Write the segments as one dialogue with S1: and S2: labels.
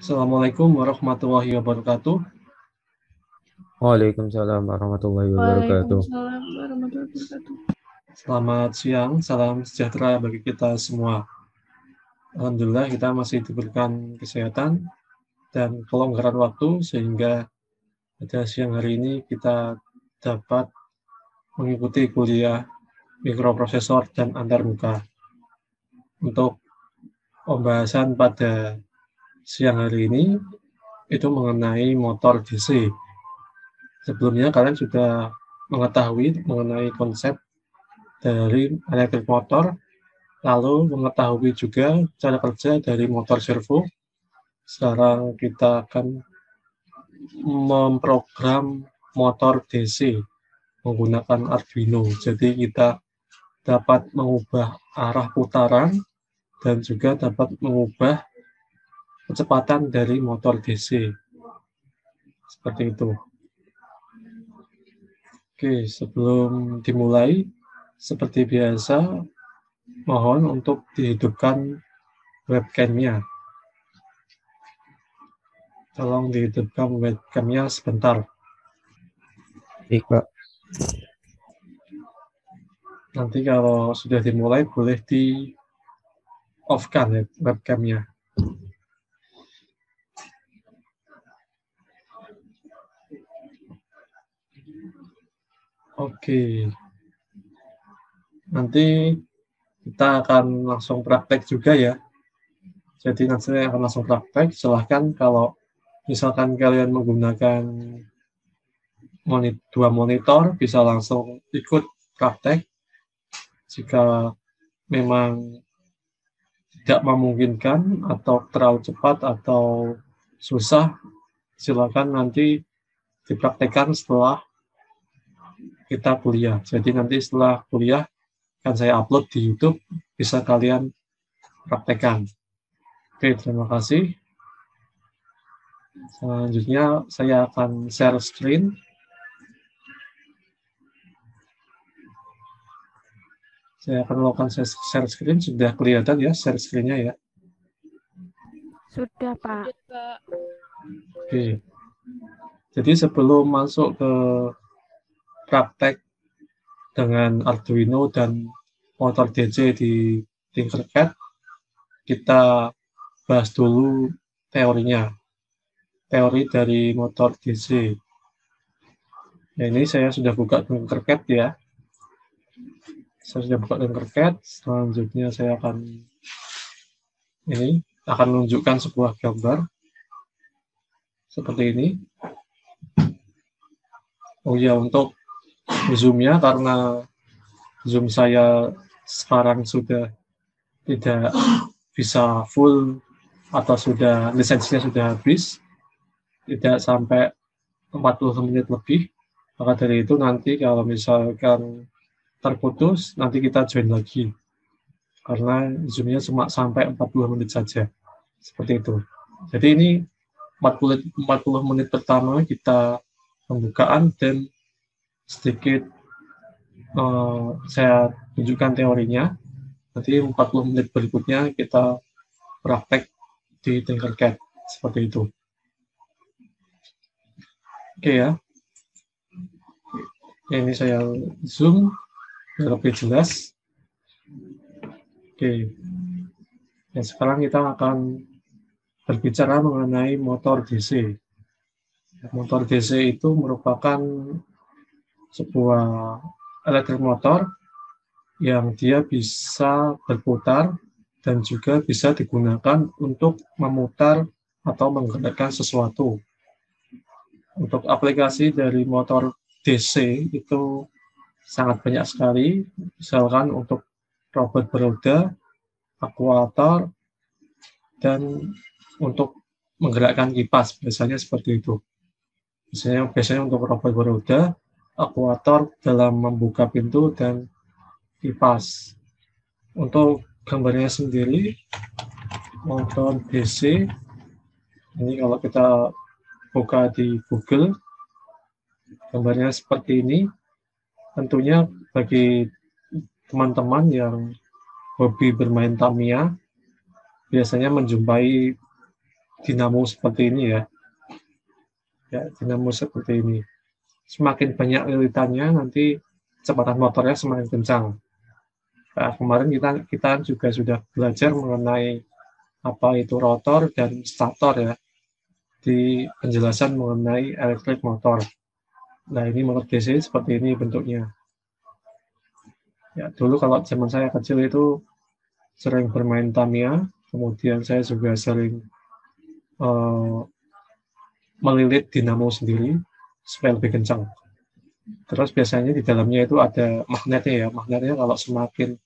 S1: Assalamualaikum warahmatullahi wabarakatuh.
S2: Waalaikumsalam warahmatullahi wabarakatuh.
S3: Waalaikumsalam warahmatullahi wabarakatuh.
S1: Selamat siang, salam sejahtera bagi kita semua. Alhamdulillah kita masih diberikan kesehatan dan kelonggaran waktu sehingga pada siang hari ini kita dapat mengikuti kuliah mikroprosesor dan antarmuka. Untuk pembahasan pada siang hari ini itu mengenai motor DC. Sebelumnya kalian sudah mengetahui mengenai konsep dari elektrik motor, lalu mengetahui juga cara kerja dari motor servo. Sekarang kita akan memprogram motor DC menggunakan Arduino. Jadi kita dapat mengubah arah putaran dan juga dapat mengubah kecepatan dari motor DC. Seperti itu. Oke, sebelum dimulai, seperti biasa, mohon untuk dihidupkan webcam-nya. Tolong dihidupkan webcam-nya sebentar.
S2: Baik, Pak.
S1: Nanti kalau sudah dimulai, boleh di-off-kan ya, webcam-nya. Oke. Nanti kita akan langsung praktek juga ya. Jadi nanti saya akan langsung praktek. Silahkan kalau misalkan kalian menggunakan dua monitor, bisa langsung ikut praktek. Jika memang tidak memungkinkan atau terlalu cepat atau susah, silakan nanti dipraktekkan setelah kita kuliah. Jadi nanti setelah kuliah akan saya upload di YouTube, bisa kalian praktekkan. Oke, terima kasih. Selanjutnya saya akan share screen. Saya akan melakukan share screen. Sudah kelihatan ya share screen-nya ya?
S3: Sudah, Pak.
S1: Oke. Jadi sebelum masuk ke praktek dengan Arduino dan motor DC di Tinkercad, kita bahas dulu teorinya. Teori dari motor DC. Nah, ini saya sudah buka Tinkercad ya. Saya sudah buka Tinkercad. Selanjutnya saya akan menunjukkan sebuah gambar seperti ini. Oh ya, untuk zoom-nya karena zoom saya sekarang sudah tidak bisa full atau sudah lisensinya sudah habis, tidak sampai 40 menit lebih. Maka dari itu nanti kalau misalkan terputus, nanti kita join lagi. Karena zoom-nya cuma sampai 40 menit saja. Seperti itu. Jadi ini 40 menit pertama kita pembukaan dan sedikit saya tunjukkan teorinya. Nanti 40 menit berikutnya kita praktek di Tinkercad. Seperti itu. Oke ya. Ini saya zoom biar lebih jelas. Oke. Dan sekarang kita akan berbicara mengenai motor DC. Motor DC itu merupakan sebuah elektrik motor yang dia bisa berputar dan juga bisa digunakan untuk memutar atau menggerakkan sesuatu. Untuk aplikasi dari motor DC itu sangat banyak sekali, misalkan untuk robot beroda, akuator, dan untuk menggerakkan kipas, biasanya seperti itu. Biasanya untuk robot beroda, akuator dalam membuka pintu, dan kipas. Untuk gambarnya sendiri, motor DC, ini kalau kita buka di Google, gambarnya seperti ini. Tentunya bagi teman-teman yang hobi bermain Tamiya, biasanya menjumpai dinamo seperti ini ya. Ya, dinamo seperti ini. Semakin banyak lilitannya, nanti kecepatan motornya semakin kencang. Nah, kemarin kita juga sudah belajar mengenai apa itu rotor dan stator ya, di penjelasan mengenai elektrik motor. Nah, ini motor DC seperti ini bentuknya. Ya, dulu kalau zaman saya kecil itu sering bermain Tamiya, kemudian saya juga sering melilit dinamo sendiri supaya lebih kencang. Terus biasanya di dalamnya itu ada magnetnya ya. Magnetnya kalau semakin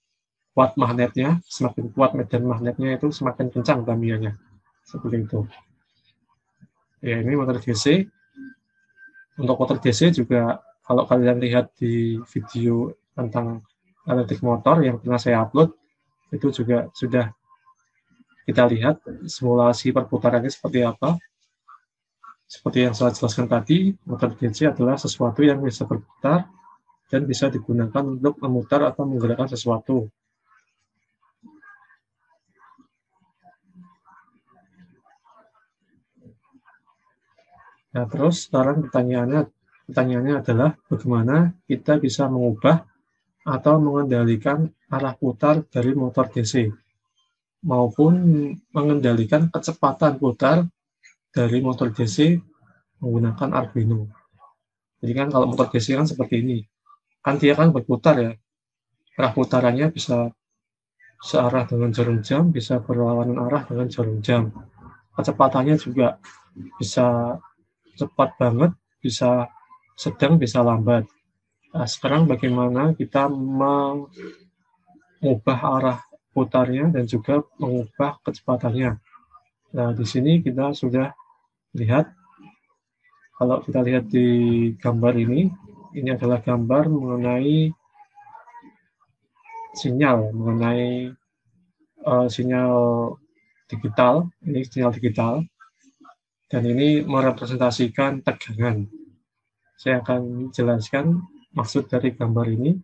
S1: kuat magnetnya, semakin kuat medan magnetnya itu semakin kencang Tamiya-nya. Seperti itu. Ya, ini motor DC. Untuk motor DC juga kalau kalian lihat di video tentang elektrik motor yang pernah saya upload, itu juga sudah kita lihat simulasi perputarannya seperti apa. Seperti yang saya jelaskan tadi, motor DC adalah sesuatu yang bisa berputar dan bisa digunakan untuk memutar atau menggerakkan sesuatu. Nah, terus sekarang pertanyaannya adalah bagaimana kita bisa mengubah atau mengendalikan arah putar dari motor DC maupun mengendalikan kecepatan putar dari motor DC menggunakan Arduino. Jadi kan kalau motor DC kan seperti ini, kan dia kan berputar ya, arah putarannya bisa searah dengan jarum jam, bisa berlawanan arah dengan jarum jam. Kecepatannya juga bisa cepat banget, bisa sedang, bisa lambat. Nah, sekarang bagaimana kita mengubah arah putarnya dan juga mengubah kecepatannya. Nah, di sini kita sudah lihat, kalau kita lihat di gambar ini adalah gambar mengenai sinyal, sinyal digital, ini sinyal digital, dan ini merepresentasikan tegangan. Saya akan jelaskan maksud dari gambar ini.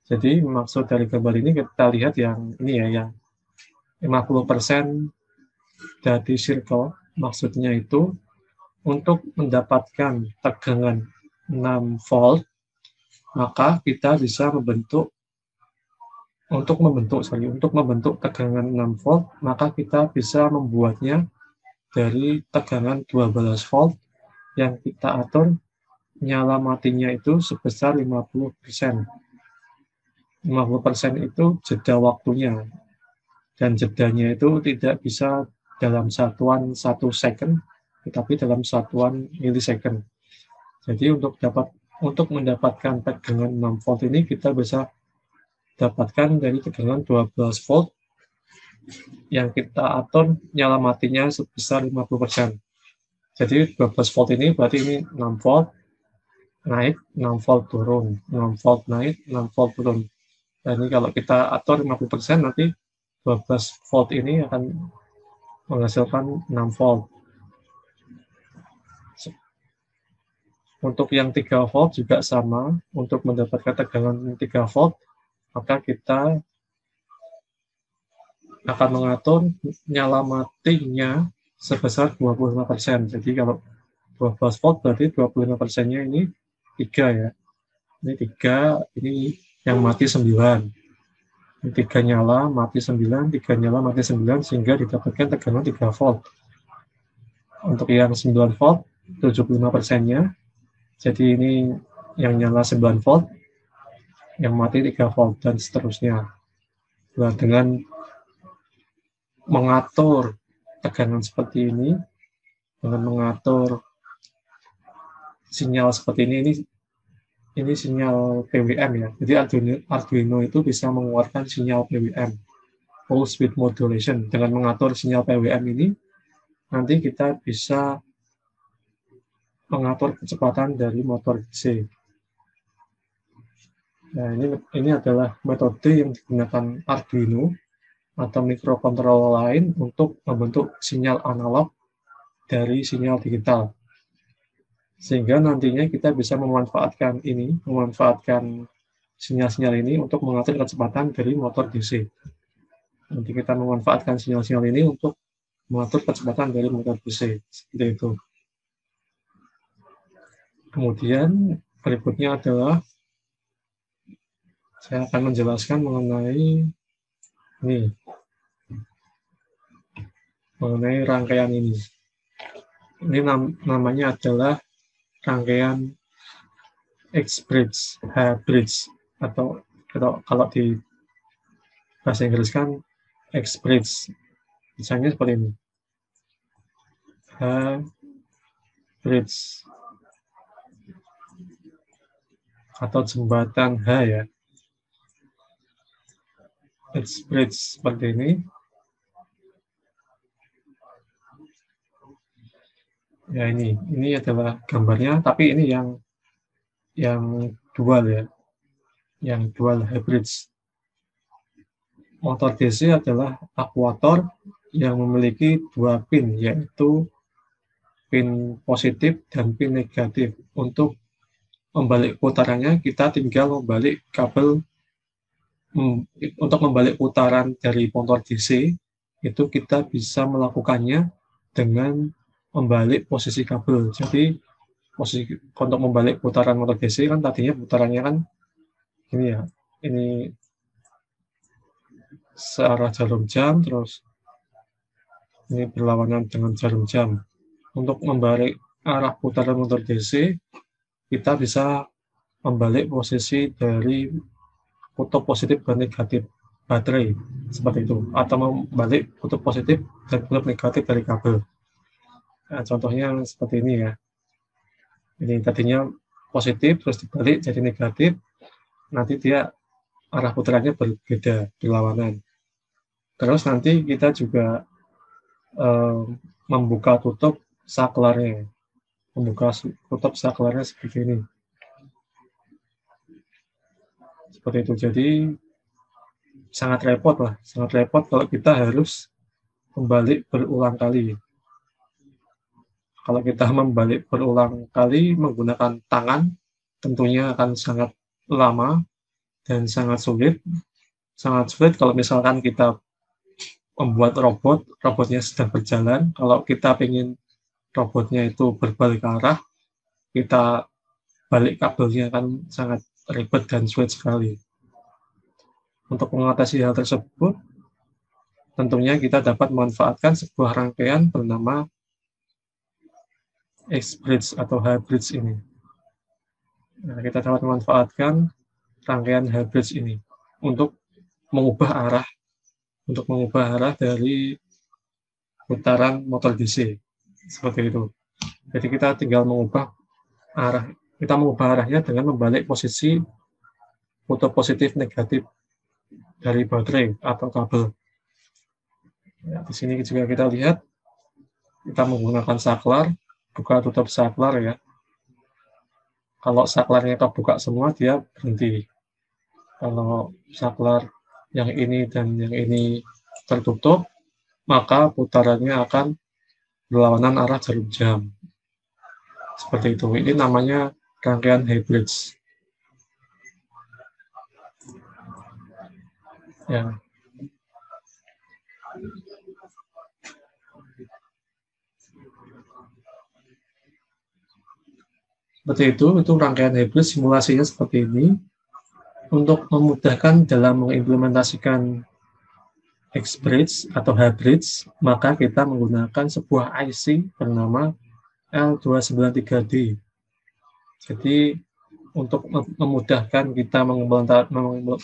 S1: Jadi maksud dari gambar ini kita lihat yang ini ya, yang 50% dari circle, maksudnya itu untuk mendapatkan tegangan 6 volt, maka kita bisa untuk membentuk tegangan 6 volt, maka kita bisa membuatnya dari tegangan 12 volt yang kita atur nyala matinya itu sebesar 50%. 50% itu jeda waktunya, dan jedanya itu tidak bisa dalam satuan 1 second, tetapi dalam satuan milisecond. Jadi untuk mendapatkan tegangan 6 volt ini kita bisa dapatkan dari tegangan 12 volt yang kita atur nyala matinya sebesar 50%. Jadi 12 volt ini berarti ini 6 volt naik, 6 volt turun, 6 volt naik, 6 volt turun. Dan ini kalau kita atur 50%, nanti 12 volt ini akan menghasilkan 6 volt. Untuk yang 3 volt juga sama, untuk mendapatkan tegangan 3 volt, maka kita akan mengatur nyala matinya sebesar 25%. Jadi kalau 12 volt berarti 25%-nya ini 3 ya. Ini 3, ini yang mati 9. Ini 3 nyala, mati 9, 3 nyala, mati 9, sehingga didapatkan tegangan 3 volt. Untuk yang 9 volt, 75%-nya. Jadi ini yang nyala 9 volt, yang mati 3 volt, dan seterusnya. Nah, dengan mengatur tegangan seperti ini, dengan mengatur sinyal seperti ini sinyal PWM ya. Jadi Arduino itu bisa mengeluarkan sinyal PWM, pulse width modulation. Dengan mengatur sinyal PWM ini, nanti kita bisa mengatur kecepatan dari motor DC. Nah, ini adalah metode yang digunakan Arduino atau mikrokontroler lain untuk membentuk sinyal analog dari sinyal digital. Sehingga nantinya kita bisa memanfaatkan sinyal-sinyal ini untuk mengatur kecepatan dari motor DC. Nanti kita memanfaatkan sinyal-sinyal ini untuk mengatur kecepatan dari motor DC. Seperti itu. Kemudian berikutnya adalah saya akan menjelaskan mengenai ini, mengenai rangkaian ini. Ini namanya adalah rangkaian X-bridge, H-bridge, atau kalau di bahasa Inggris kan X-bridge. Misalnya seperti ini. H-bridge atau jembatan H ya. X-bridge seperti ini. Ya ini adalah gambarnya, tapi ini yang dual ya, yang dual H-bridge. Motor DC adalah aktuator yang memiliki dua pin, yaitu pin positif dan pin negatif. Untuk membalik putarannya, kita tinggal membalik kabel. Untuk membalik putaran dari motor DC, itu kita bisa melakukannya dengan membalik posisi kabel. Jadi untuk membalik putaran motor DC kan tadinya putarannya kan ini ya, ini searah jarum jam, terus ini berlawanan dengan jarum jam. Untuk membalik arah putaran motor DC, kita bisa membalik posisi dari kutub positif dan negatif baterai seperti itu, atau membalik kutub positif dan kutub negatif dari kabel. Nah, contohnya seperti ini ya. Ini tadinya positif terus dibalik jadi negatif, nanti dia arah putarannya berbeda, berlawanan. Terus nanti kita juga membuka tutup saklarnya, seperti ini. Seperti itu. Jadi sangat repot kalau kita harus membalik berulang kali. Kalau kita membalik berulang kali menggunakan tangan, tentunya akan sangat lama dan sangat sulit. Sangat sulit kalau misalkan kita membuat robotnya sedang berjalan. Kalau kita ingin robotnya itu berbalik arah, kita balik kabelnya kan sangat ribet dan sulit sekali. Untuk mengatasi hal tersebut, tentunya kita dapat memanfaatkan sebuah rangkaian bernama X-bridge atau H-bridge ini. Nah, kita dapat memanfaatkan rangkaian H-bridge ini untuk mengubah arah dari putaran motor DC. Seperti itu. Jadi kita tinggal mengubah arahnya dengan membalik posisi kutub positif negatif dari baterai atau kabel. Ya, di sini juga kita lihat kita menggunakan saklar, buka tutup saklar ya. Kalau saklarnya kebuka semua, dia berhenti. Kalau saklar yang ini dan yang ini tertutup, maka putarannya akan berlawanan arah jarum jam. Seperti itu. Ini namanya rangkaian H-bridge. Ya. Seperti itu rangkaian H-bridge, simulasinya seperti ini. Untuk memudahkan dalam mengimplementasikan X-bridge atau H-bridge, maka kita menggunakan sebuah IC bernama L293D. Jadi, untuk memudahkan kita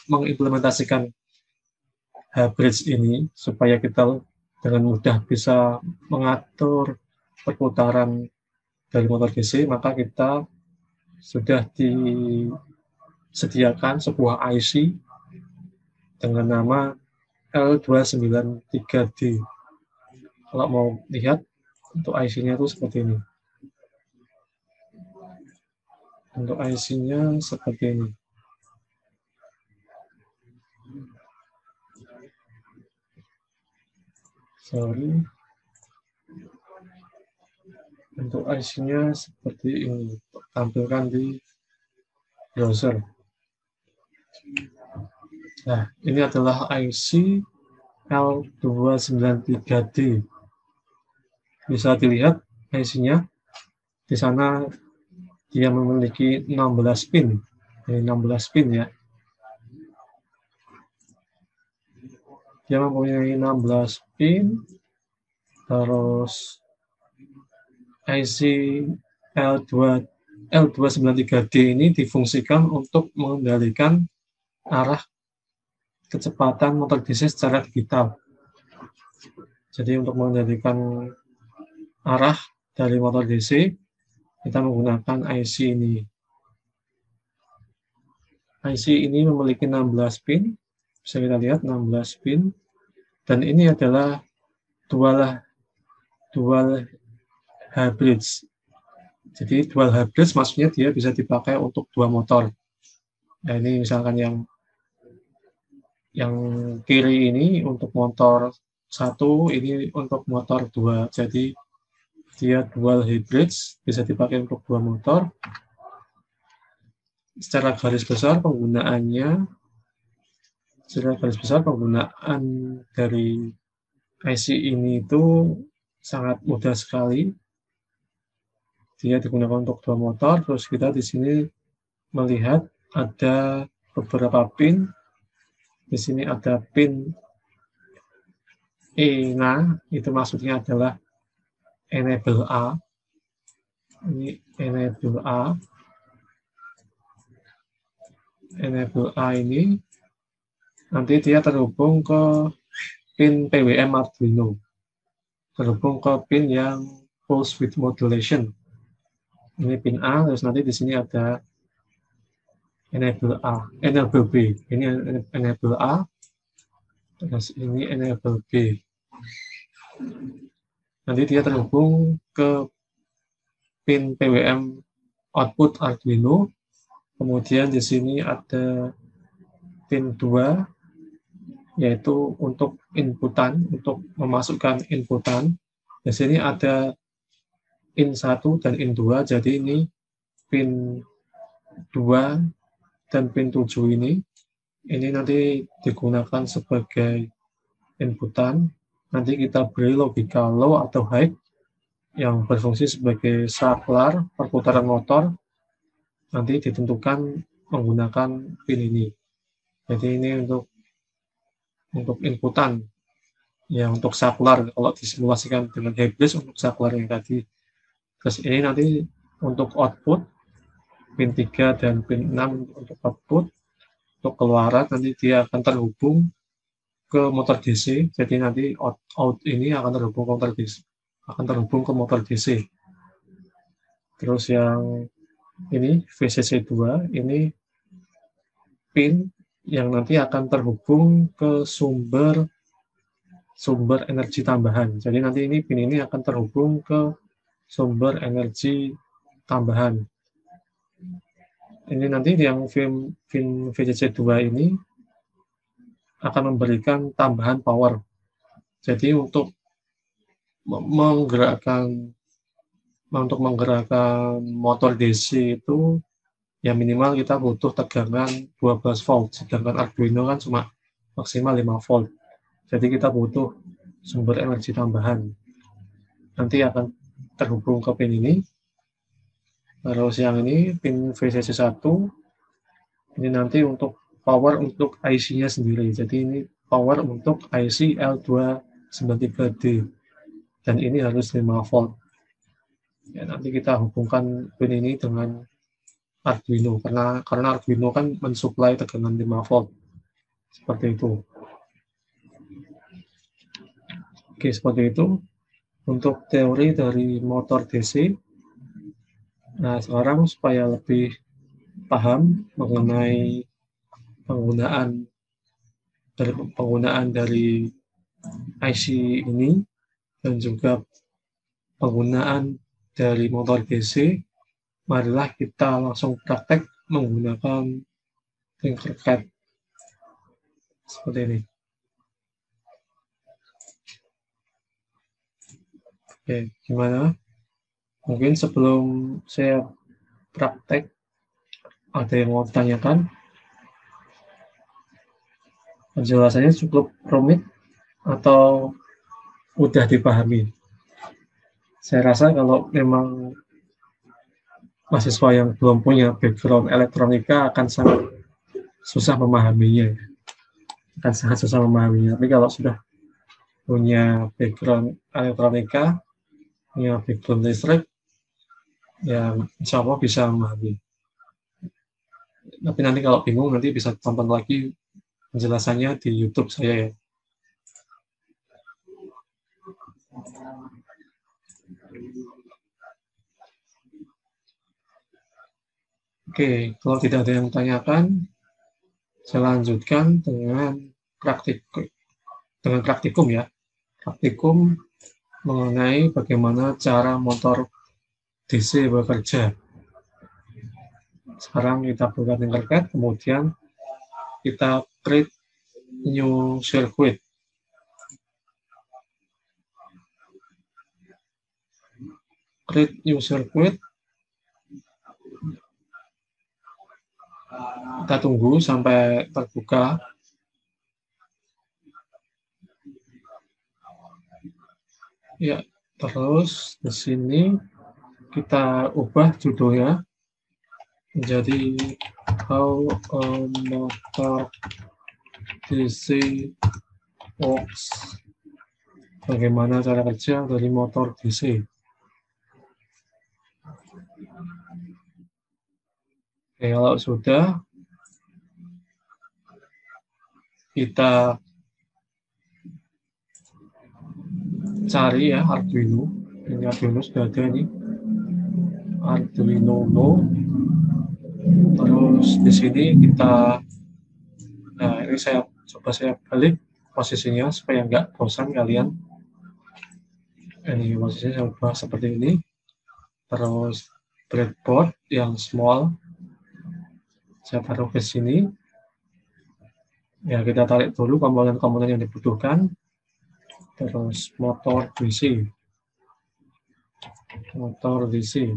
S1: mengimplementasikan H-bridge ini, supaya kita dengan mudah bisa mengatur perputaran dari motor DC, maka kita sudah disediakan sebuah IC dengan nama L293D. Kalau mau lihat, untuk IC-nya itu seperti ini. Untuk IC-nya seperti ini. Untuk IC-nya seperti ini, tampilkan di browser. Nah, ini adalah IC L293D. bisa dilihat IC-nya. Di sana dia memiliki 16 pin. Jadi 16 pin ya. Dia mempunyai 16 pin. Terus IC L293D ini difungsikan untuk mengendalikan arah kecepatan motor DC secara digital. Jadi untuk mengendalikan arah dari motor DC, kita menggunakan IC ini. IC ini memiliki 16 pin, bisa kita lihat 16 pin, dan ini adalah dual hybrids. Jadi dual hybrids maksudnya dia bisa dipakai untuk dua motor. Nah ini misalkan yang kiri ini untuk motor 1, ini untuk motor 2. Jadi dia dual hybrids, bisa dipakai untuk dua motor. Secara garis besar penggunaan dari IC ini itu sangat mudah sekali. Dia digunakan untuk dua motor. Terus kita di sini melihat ada beberapa pin. Di sini ada pin E-nya, itu maksudnya adalah enable A. Ini enable A. Enable A ini nanti dia terhubung ke pin PWM Arduino. Terhubung ke pin yang pulse width modulation. Ini pin A, terus nanti di sini ada enable A, enable B. Ini enable A, terus ini enable B. Nanti dia terhubung ke pin PWM output Arduino. Kemudian di sini ada pin 2, yaitu untuk inputan, untuk memasukkan inputan. Di sini ada pin 1 dan pin 2, jadi ini pin 2 dan pin 7 ini nanti digunakan sebagai inputan. Nanti kita beri logika low atau high yang berfungsi sebagai saklar perputaran motor, nanti ditentukan menggunakan pin ini. Jadi ini untuk inputan, ya untuk saklar, kalau disimulasikan dengan hybrid untuk saklar yang tadi. Terus ini nanti untuk output, pin 3 dan pin 6 untuk output. Untuk keluaran nanti dia akan terhubung ke motor DC, jadi nanti out ini akan terhubung ke motor DC. Terus yang ini VCC2, ini pin yang nanti akan terhubung ke sumber energi tambahan. Jadi nanti ini pin ini akan terhubung ke sumber energi tambahan. Ini nanti yang pin VCC2 ini akan memberikan tambahan power. Jadi untuk menggerakkan motor DC itu ya minimal kita butuh tegangan 12 volt, sedangkan Arduino kan cuma maksimal 5 volt. Jadi kita butuh sumber energi tambahan. Nanti akan terhubung ke pin ini. Terus yang ini pin VCC1, ini nanti untuk power untuk IC-nya sendiri. Jadi ini power untuk IC L293D. Dan ini harus 5 volt. Ya, nanti kita hubungkan pin ini dengan Arduino, karena Arduino kan mensuplai tegangan 5 volt. Seperti itu. Oke, seperti itu. Untuk teori dari motor DC. Nah, sekarang supaya lebih paham mengenai penggunaan dari IC ini dan juga penggunaan dari motor DC, marilah kita langsung praktek menggunakan Tinkercad seperti ini. Oke, gimana? Mungkin sebelum saya praktek, ada yang mau ditanyakan? Penjelasannya cukup rumit atau mudah dipahami? Saya rasa kalau memang mahasiswa yang belum punya background elektronika akan sangat susah memahaminya. Akan sangat susah memahaminya. Tapi kalau sudah punya background elektronika, punya background listrik, ya insya Allah bisa memahami. Tapi nanti kalau bingung, nanti bisa tonton lagi penjelasannya di YouTube saya ya. Oke, kalau tidak ada yang tanyakan, saya lanjutkan dengan praktikum ya. Praktikum mengenai bagaimana cara motor DC bekerja. Sekarang kita buka Tinkercad, kemudian kita create new circuit. Create new circuit. Kita tunggu sampai terbuka. Ya, terus di sini kita ubah judulnya menjadi How a Motor DC Works. Bagaimana cara kerja dari motor DC. Oke, kalau sudah, kita cari ya Arduino. Ini Arduino sudah ada nih. Arduino No. Terus di sini kita, nah ini saya balik posisinya supaya nggak bosan kalian. Ini posisinya saya ubah seperti ini. Terus breadboard yang small saya taruh ke sini. Ya, kita tarik dulu komponen-komponen yang dibutuhkan. Terus motor DC. Motor DC.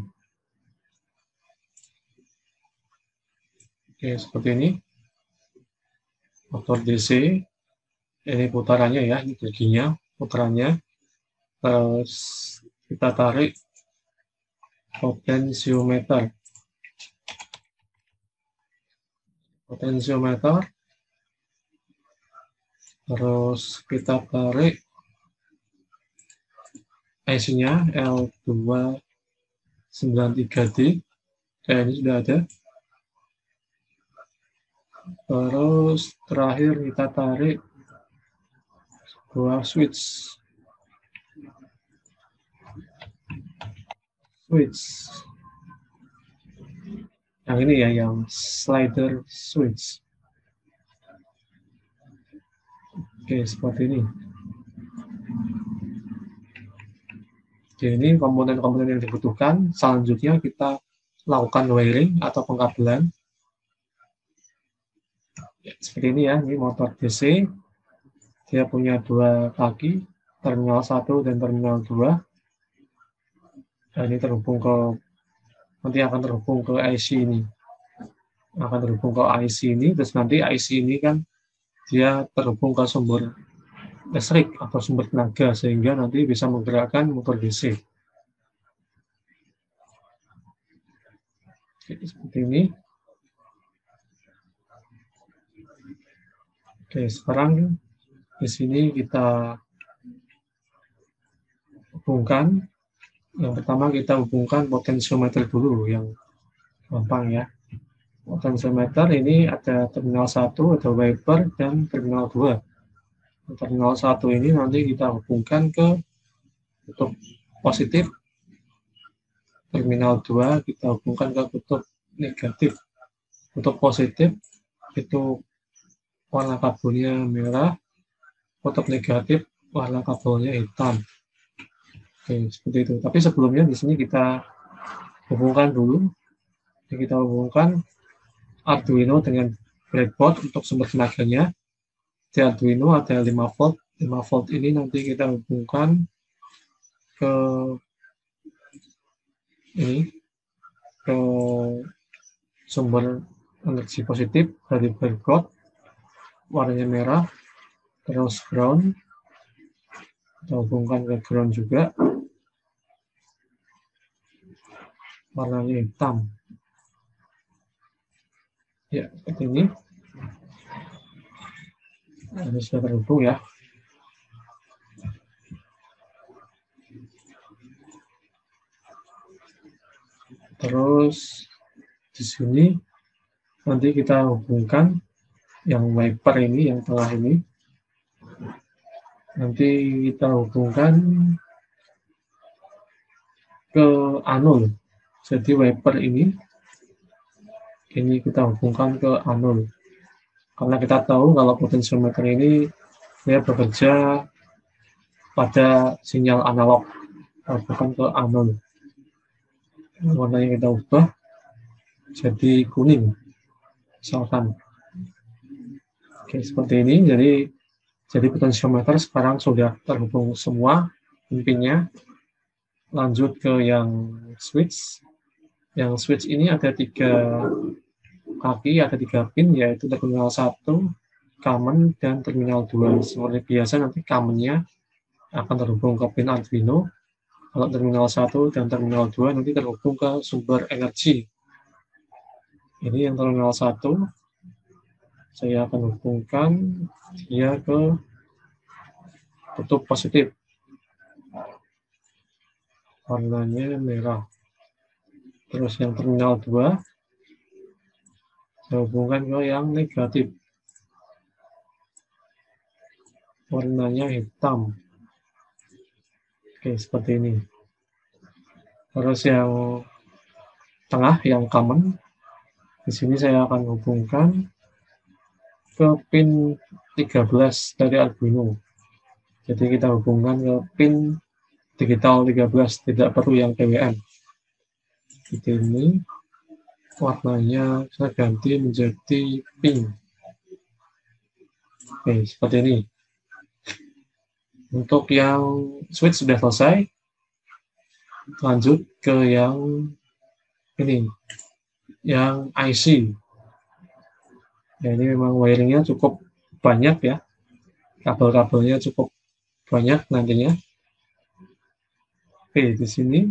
S1: Oke, seperti ini. Motor DC. Ini putarannya ya, ini giginya, putarannya. Terus kita tarik potensiometer. Terus kita tarik IC-nya L293D. Ini sudah ada. Terus terakhir kita tarik sebuah switch. Yang ini ya, yang slider switch. Oke, seperti ini. Oke, ini komponen-komponen yang dibutuhkan. Selanjutnya kita lakukan wiring atau pengkabelan. Ya, seperti ini ya, ini motor DC. Dia punya dua kaki, terminal 1 dan terminal 2. Dan ini terhubung ke, nanti akan terhubung ke IC ini. Akan terhubung ke IC ini, terus nanti IC ini kan dia terhubung ke sumber listrik atau sumber tenaga, sehingga nanti bisa menggerakkan motor DC. Oke, seperti ini. Oke, sekarang di sini kita hubungkan. Yang pertama kita hubungkan potensiometer dulu, yang gampang ya. Potensiometer ini ada terminal 1, ada wiper, dan terminal 2. Terminal 1 ini nanti kita hubungkan ke kutub positif. Terminal 2 kita hubungkan ke kutub negatif. Kutub positif itu warna kabelnya merah, kutub negatif warna kabelnya hitam. Oke, seperti itu. Tapi sebelumnya di sini kita hubungkan dulu. Kita hubungkan Arduino dengan breadboard untuk sumber tenaganya. Di Arduino ada 5 volt. 5 volt ini nanti kita hubungkan ke ini, ke sumber energi positif dari breadboard. Warnanya merah. Terus ground. Kita hubungkan ke ground juga. warnanya hitam. Ya, seperti ini. Nah, ini sudah terhubung ya. Terus di sini nanti kita hubungkan yang wiper ini, yang tengah ini. Nanti kita hubungkan ke anul. Jadi wiper ini kita hubungkan ke anul. Karena kita tahu kalau potensiometer ini dia bekerja pada sinyal analog, bukan ke anul. Warnanya kita ubah jadi kuning, misalkan. Oke, seperti ini. Jadi potensiometer sekarang sudah terhubung semua pinnya. Lanjut ke yang switch. Yang switch ini ada 3 kaki, ada 3 pin, yaitu terminal 1, common, dan terminal 2. Seperti biasa nanti commonnya akan terhubung ke pin Arduino. Kalau terminal 1 dan terminal 2 nanti terhubung ke sumber energi. Ini yang terminal 1, saya akan hubungkan dia ke kutub positif. Warnanya merah. Terus yang terminal 2, saya hubungkan ke yang negatif. Warnanya hitam. Oke, seperti ini. Terus yang tengah, yang common, di sini saya akan hubungkan ke pin 13 dari Arduino. Jadi kita hubungkan ke pin digital 13, tidak perlu yang PWM. Seperti ini. Warnanya saya ganti menjadi pink. Oke, seperti ini. Untuk yang switch sudah selesai. Lanjut ke yang ini, yang IC. Ya, ini memang wiringnya cukup banyak ya. Kabel-kabelnya cukup banyak nantinya. Oke, di sini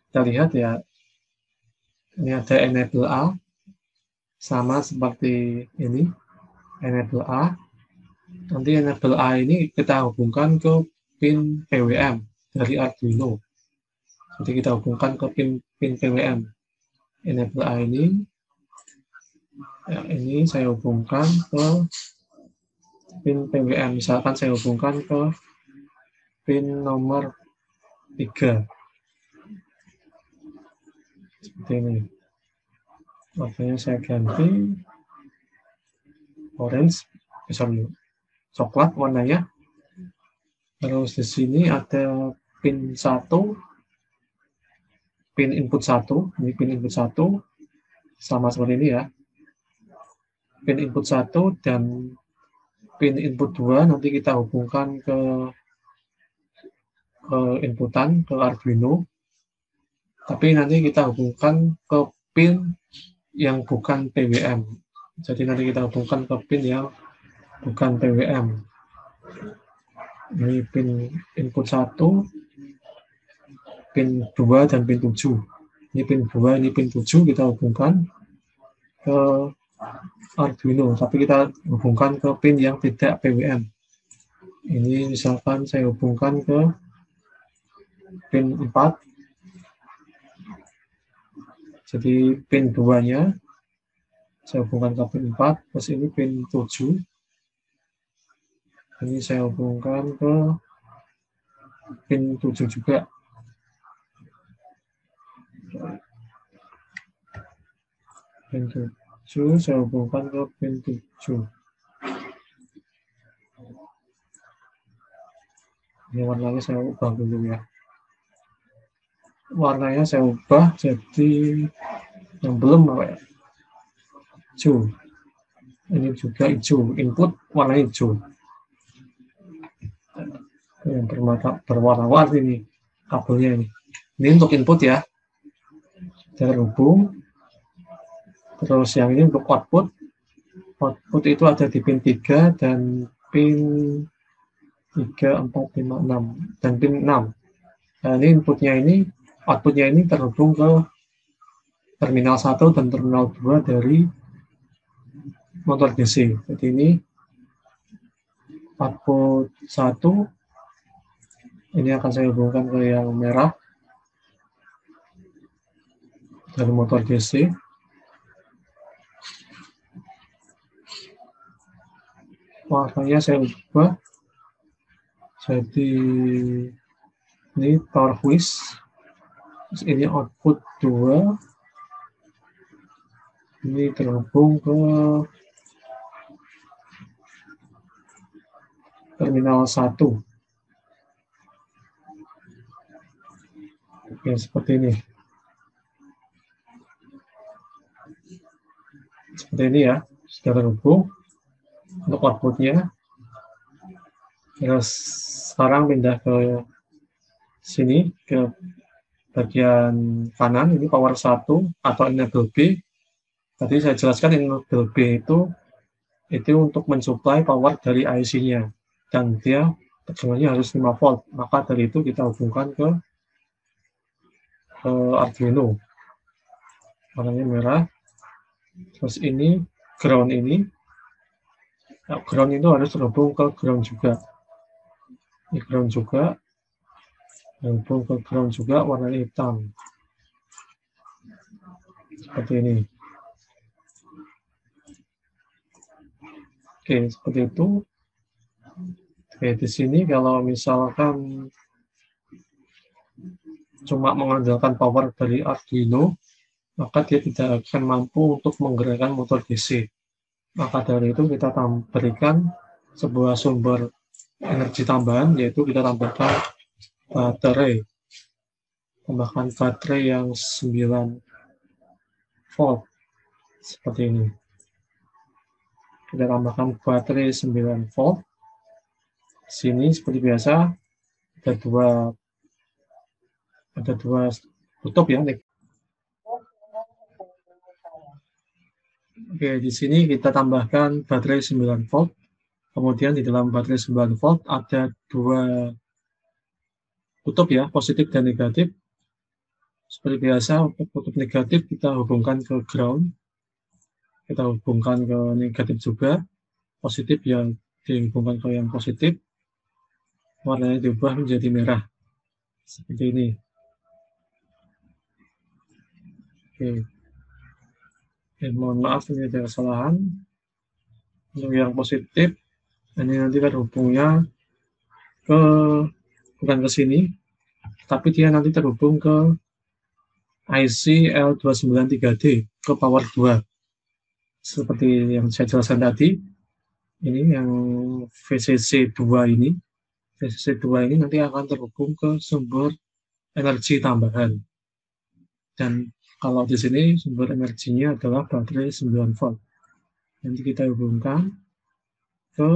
S1: kita lihat ya. Ini ada enable A, sama seperti ini, enable A. Nanti enable A ini kita hubungkan ke pin PWM dari Arduino. Jadi kita hubungkan ke pin PWM. Enable A ini, ya, ini saya hubungkan ke pin PWM. Misalkan saya hubungkan ke pin nomor 3. Seperti ini. Warnanya saya ganti orange, sorry, coklat warnanya. Terus di sini ada pin 1, pin input 1, ini pin input 1, sama seperti ini ya. Pin input 1 dan pin input 2 nanti kita hubungkan ke inputan, ke Arduino. Tapi nanti kita hubungkan ke pin yang bukan PWM. Jadi nanti kita hubungkan ke pin yang bukan PWM. Ini pin input 1, pin 2, dan pin 7. Ini pin 2, ini pin 7 kita hubungkan ke Arduino. Tapi kita hubungkan ke pin yang tidak PWM. Ini misalkan saya hubungkan ke pin 4. Jadi pin 2-nya saya hubungkan ke pin 4, terus ini pin 7. Ini saya hubungkan ke pin 7 juga. Pin 7 saya hubungkan ke pin 7. Ini warnanya saya ubah dulu ya. Warnanya saya ubah jadi yang belum apa ya, hijau. Ini juga hijau, input warna hijau. Yang berwarna-warni ini kabelnya ini. Ini untuk input ya, terhubung. Terus yang ini untuk output. Output itu ada di pin 3 dan pin 3, 4, 5, 6 dan pin 6. Nah, ini inputnya ini, outputnya ini terhubung ke terminal 1 dan terminal 2 dari motor DC. Jadi ini output 1 ini akan saya hubungkan ke yang merah dari motor DC. Warnanya saya ubah jadi ini power quiz. Terus ini output 2 ini terhubung ke terminal 1. Oke, seperti ini. Seperti ini ya, sudah terhubung untuk outputnya. Terus sekarang pindah ke sini, ke bagian kanan, ini power 1 atau enable B. Tadi saya jelaskan enable B itu untuk mensuplai power dari IC-nya. Dan dia tegangannya harus 5 volt. Maka dari itu kita hubungkan ke Arduino. Warnanya merah. Terus ini ground ini. Nah, ground itu harus terhubung ke ground juga. Ini ground juga. Terhubung ke ground juga, warnanya hitam. Seperti ini. Oke, seperti itu. Oke, di sini kalau misalkan cuma mengandalkan power dari Arduino, maka dia tidak akan mampu untuk menggerakkan motor DC. Maka dari itu kita berikan sebuah sumber energi tambahan, yaitu kita tambahkan baterai. Tambahkan baterai yang 9 volt. Seperti ini. Kita tambahkan baterai 9 volt. Di sini seperti biasa ada dua kutub ya. Oke, di sini kita tambahkan baterai 9 volt. Kemudian di dalam baterai 9 volt ada dua kutub ya, positif dan negatif. Seperti biasa, untuk kutub negatif kita hubungkan ke ground. Kita hubungkan ke negatif juga. Positif yang dihubungkan ke yang positif. Warnanya diubah menjadi merah. Seperti ini. Oke. Mohon maaf ini ada kesalahan. Untuk yang positif, ini nanti terhubungnya bukan ke sini, tapi dia nanti terhubung ke IC L293D ke power 2. Seperti yang saya jelaskan tadi, ini yang VCC 2 ini. VCC 2 ini nanti akan terhubung ke sumber energi tambahan. Dan kalau di sini sumber energinya adalah baterai 9 volt. Nanti kita hubungkan ke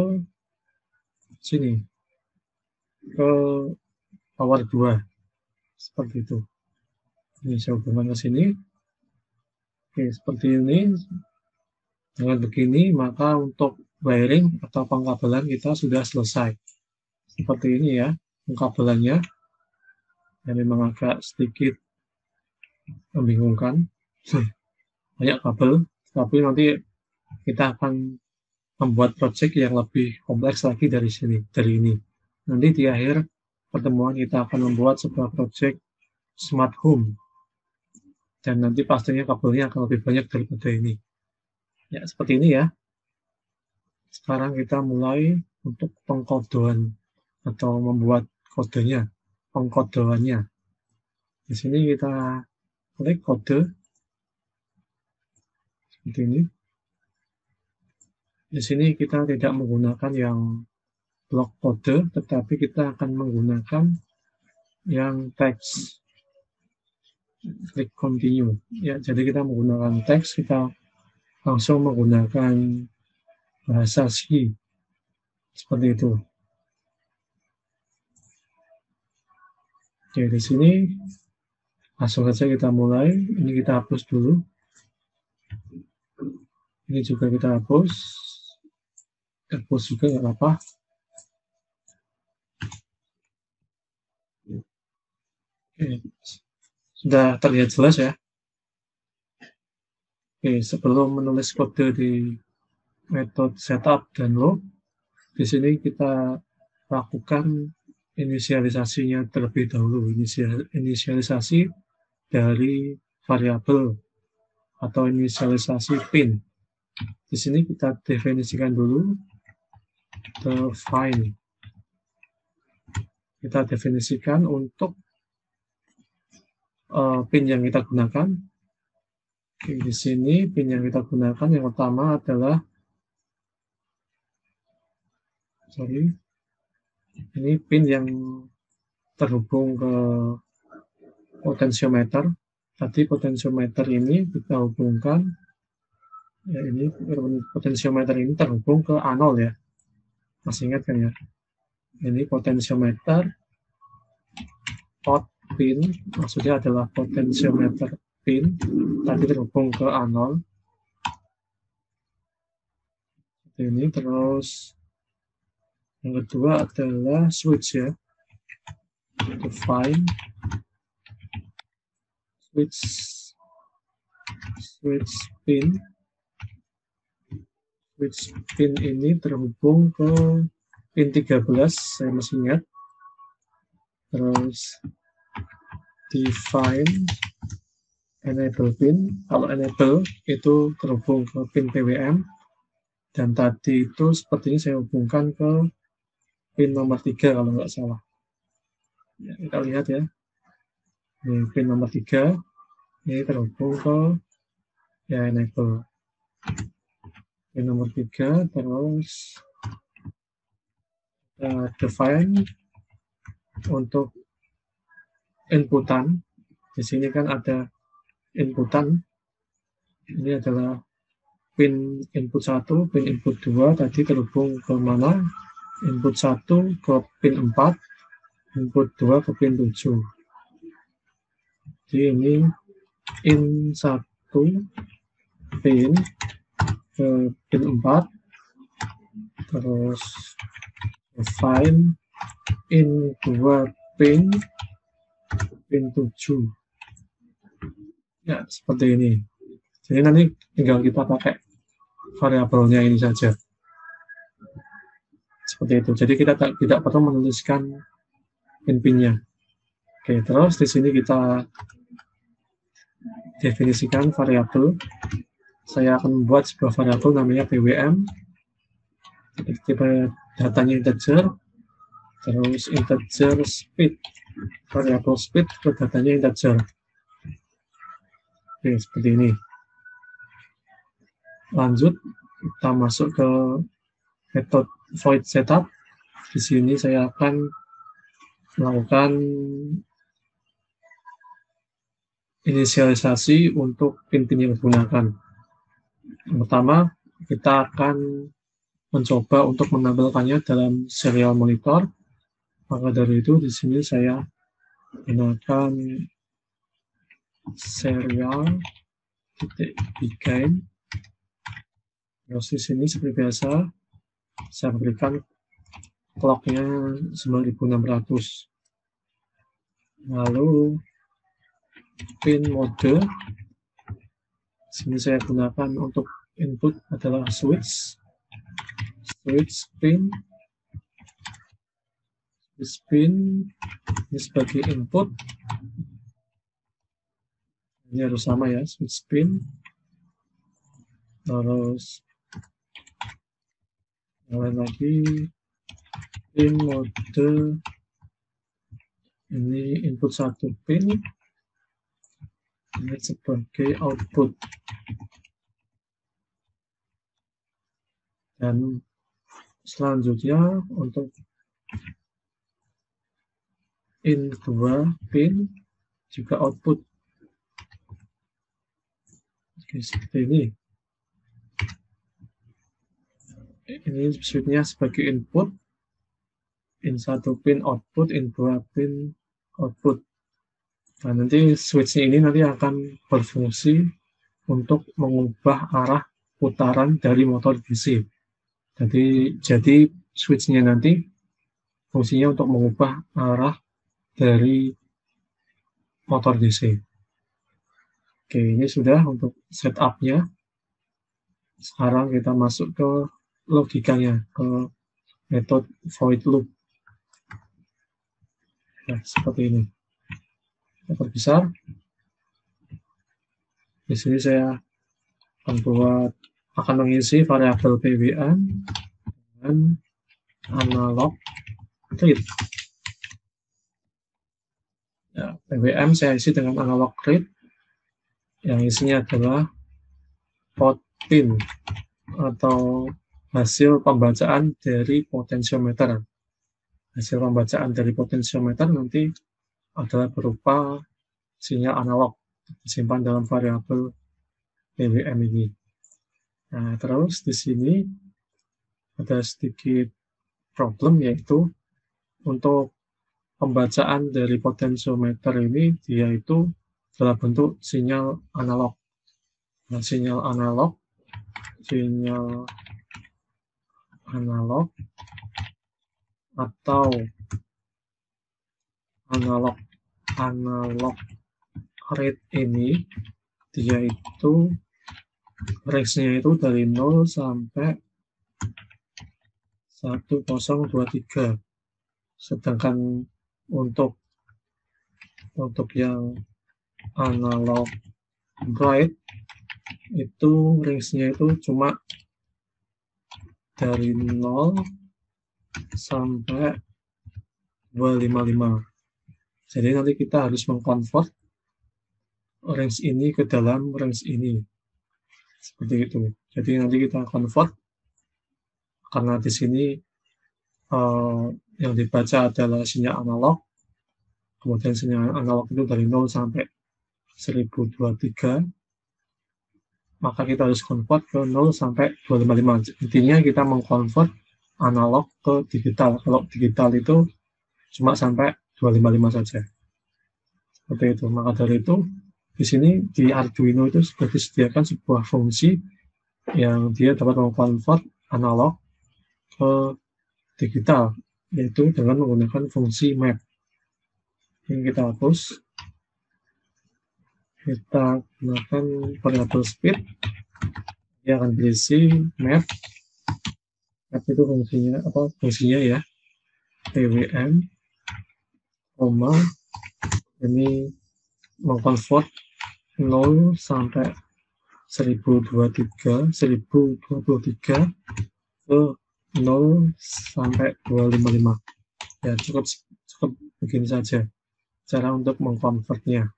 S1: sini, ke power 2. Seperti itu. Ini saya hubungkan ke sini. Oke, seperti ini. Dengan begini, maka untuk wiring atau pengkabelan kita sudah selesai. Seperti ini ya, pengkabelannya. Yang memang agak sedikit membingungkan. Banyak kabel, tapi nanti kita akan membuat project yang lebih kompleks lagi dari ini. Nanti di akhir pertemuan kita akan membuat sebuah project smart home. Dan nanti pastinya kabelnya akan lebih banyak daripada ini. Ya, seperti ini ya. Sekarang kita mulai untuk pengkodean atau membuat kodenya, pengkodeannya. Di sini kita klik kode seperti ini. Di sini kita tidak menggunakan yang blok kode, tetapi kita akan menggunakan yang teks. Klik continue. Ya, jadi kita menggunakan teks, kita langsung menggunakan bahasa C. Seperti itu. Oke, di sini langsung saja kita mulai. Ini kita hapus dulu. Ini juga kita hapus. Hapus juga nggak apa-apa. Oke. Sudah terlihat jelas ya. Oke, sebelum menulis kode di metode setup dan load, di sini kita lakukan inisialisasinya terlebih dahulu. Inisialisasi dari variabel atau inisialisasi pin. Di sini kita definisikan dulu define. Kita definisikan untuk pin yang kita gunakan. Di sini pin yang kita gunakan yang pertama adalah ini pin yang terhubung ke potensiometer. Tadi potensiometer ini kita hubungkan, ya ini potensiometer ini terhubung ke A0 ya. Masih ingat kan ya? Ini potensiometer out pin, maksudnya adalah potensiometer pin tadi terhubung ke A0. Ini terus yang kedua adalah switch ya. Define switch pin. Switch pin ini terhubung ke pin 13, saya masih ingat. Terus define enable pin. Kalau enable itu terhubung ke pin PWM. Dan tadi itu sepertinya saya hubungkan ke pin nomor 3 kalau nggak salah. Ya, kita lihat ya. Ini pin nomor 3. Ini terhubung ke ya enable. Pin nomor 3 terus define untuk inputan. Di sini kan ada inputan. Ini adalah pin input 1, pin input 2 tadi terhubung ke mana? Input 1 ke pin 4, input 2 ke pin 7. Jadi ini in 1 pin ke pin 4, terus define in 2 pin 7. Ya, seperti ini. Jadi nanti tinggal kita pakai variabelnya ini saja. Seperti itu. Jadi kita tidak perlu menuliskan pin-pinnya. Oke, terus di sini kita definisikan variabel. Saya akan membuat sebuah variabel namanya PWM. Tipe datanya integer. Terus integer speed. Variabel speed datanya integer. Oke, seperti ini. Lanjut, kita masuk ke metode void setup. Di sini saya akan melakukan inisialisasi untuk pin-pin yang digunakan. Yang pertama, kita akan mencoba untuk menampilkannya dalam serial monitor. Maka dari itu, di sini saya gunakan serial begin. Terus di sini seperti biasa, saya berikan clock-nya 9600. Lalu pin mode, di sini saya gunakan untuk input adalah switch pin ini sebagai input. Ini harus sama ya, switch pin. Terus yang lagi pin mode, ini input 1 pin, ini sebagai output. Dan selanjutnya untuk in 2 pin juga output. Oke, seperti ini. Ini switch-nya sebagai input, in 1 pin output, in 2 pin output. Nah, nanti switch ini nanti akan berfungsi untuk mengubah arah putaran dari motor DC. Jadi switch-nya nanti fungsinya untuk mengubah arah dari motor DC. Oke, ini sudah untuk setup-nya. Sekarang kita masuk ke logikanya, ke metode void loop. Nah, seperti ini. Kita perbesar. Di sini saya akan mengisi variabel PWM dan analog read. Ya, PWM saya isi dengan analog read yang isinya adalah out pin atau hasil pembacaan dari potensiometer. Hasil pembacaan dari potensiometer nanti adalah berupa sinyal analog disimpan dalam variabel PWM ini. Nah, terus di sini ada sedikit problem, yaitu untuk pembacaan dari potensiometer ini dia itu dalam bentuk sinyal analog. Nah, sinyal analog atau analog rate ini dia itu range-nya itu dari 0 sampai 1023. Sedangkan untuk yang analog bright itu range-nya itu cuma dari 0 sampai 255. Jadi nanti kita harus mengkonvert range ini ke dalam range ini. Seperti itu. Jadi nanti kita convert, karena di sini yang dibaca adalah sinyal analog, kemudian sinyal analog itu dari 0 sampai 1023, maka kita harus convert ke 0 sampai 255. Intinya kita mengkonvert analog ke digital. Kalau digital itu cuma sampai 255 saja. Seperti itu. Maka dari itu, di sini di Arduino itu sudah disediakan sebuah fungsi yang dia dapat mengkonvert analog ke digital, yaitu dengan menggunakan fungsi map. Ini kita hapus. Kita gunakan variabel speed. Dia akan berisi map. Map itu fungsinya apa? Fungsinya ya PWM, ini mengkonvert 0 sampai 1023 ke 0 sampai 255. Ya, cukup begini saja cara untuk mengkonvertnya.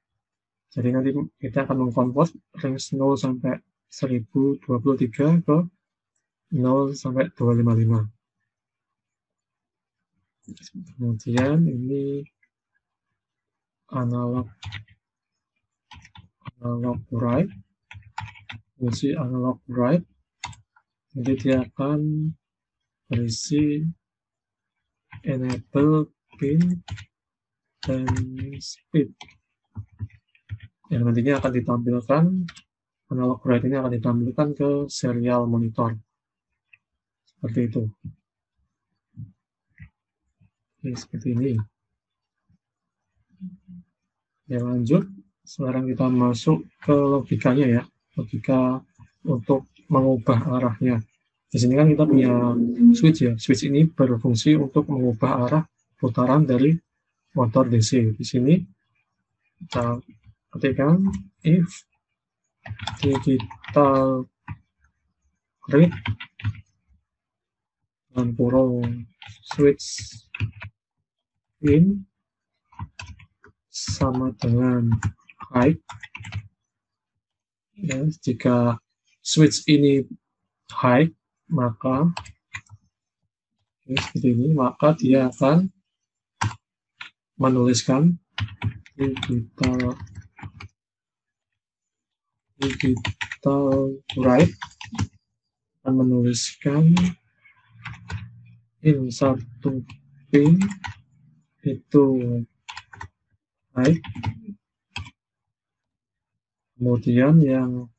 S1: Jadi nanti kita akan mengkonvert range 0 sampai 1023 ke 0 sampai 255. Kemudian ini analog write, fungsi analog write, nanti dia akan berisi enable pin dan speed, yang nantinya akan ditampilkan, analog write ini akan ditampilkan ke serial monitor seperti itu. Oke, seperti ini. Ya, lanjut. Sekarang kita masuk ke logikanya ya, logika untuk mengubah arahnya. Di sini kan kita punya switch ya. Switch ini berfungsi untuk mengubah arah putaran dari motor DC. Di sini kita ketikkan if digital read dan kurung switch in sama dengan high. Ya, jika switch ini high, maka seperti ini, maka dia akan menuliskan digital write, akan menuliskan in satu pin itu high, kemudian yang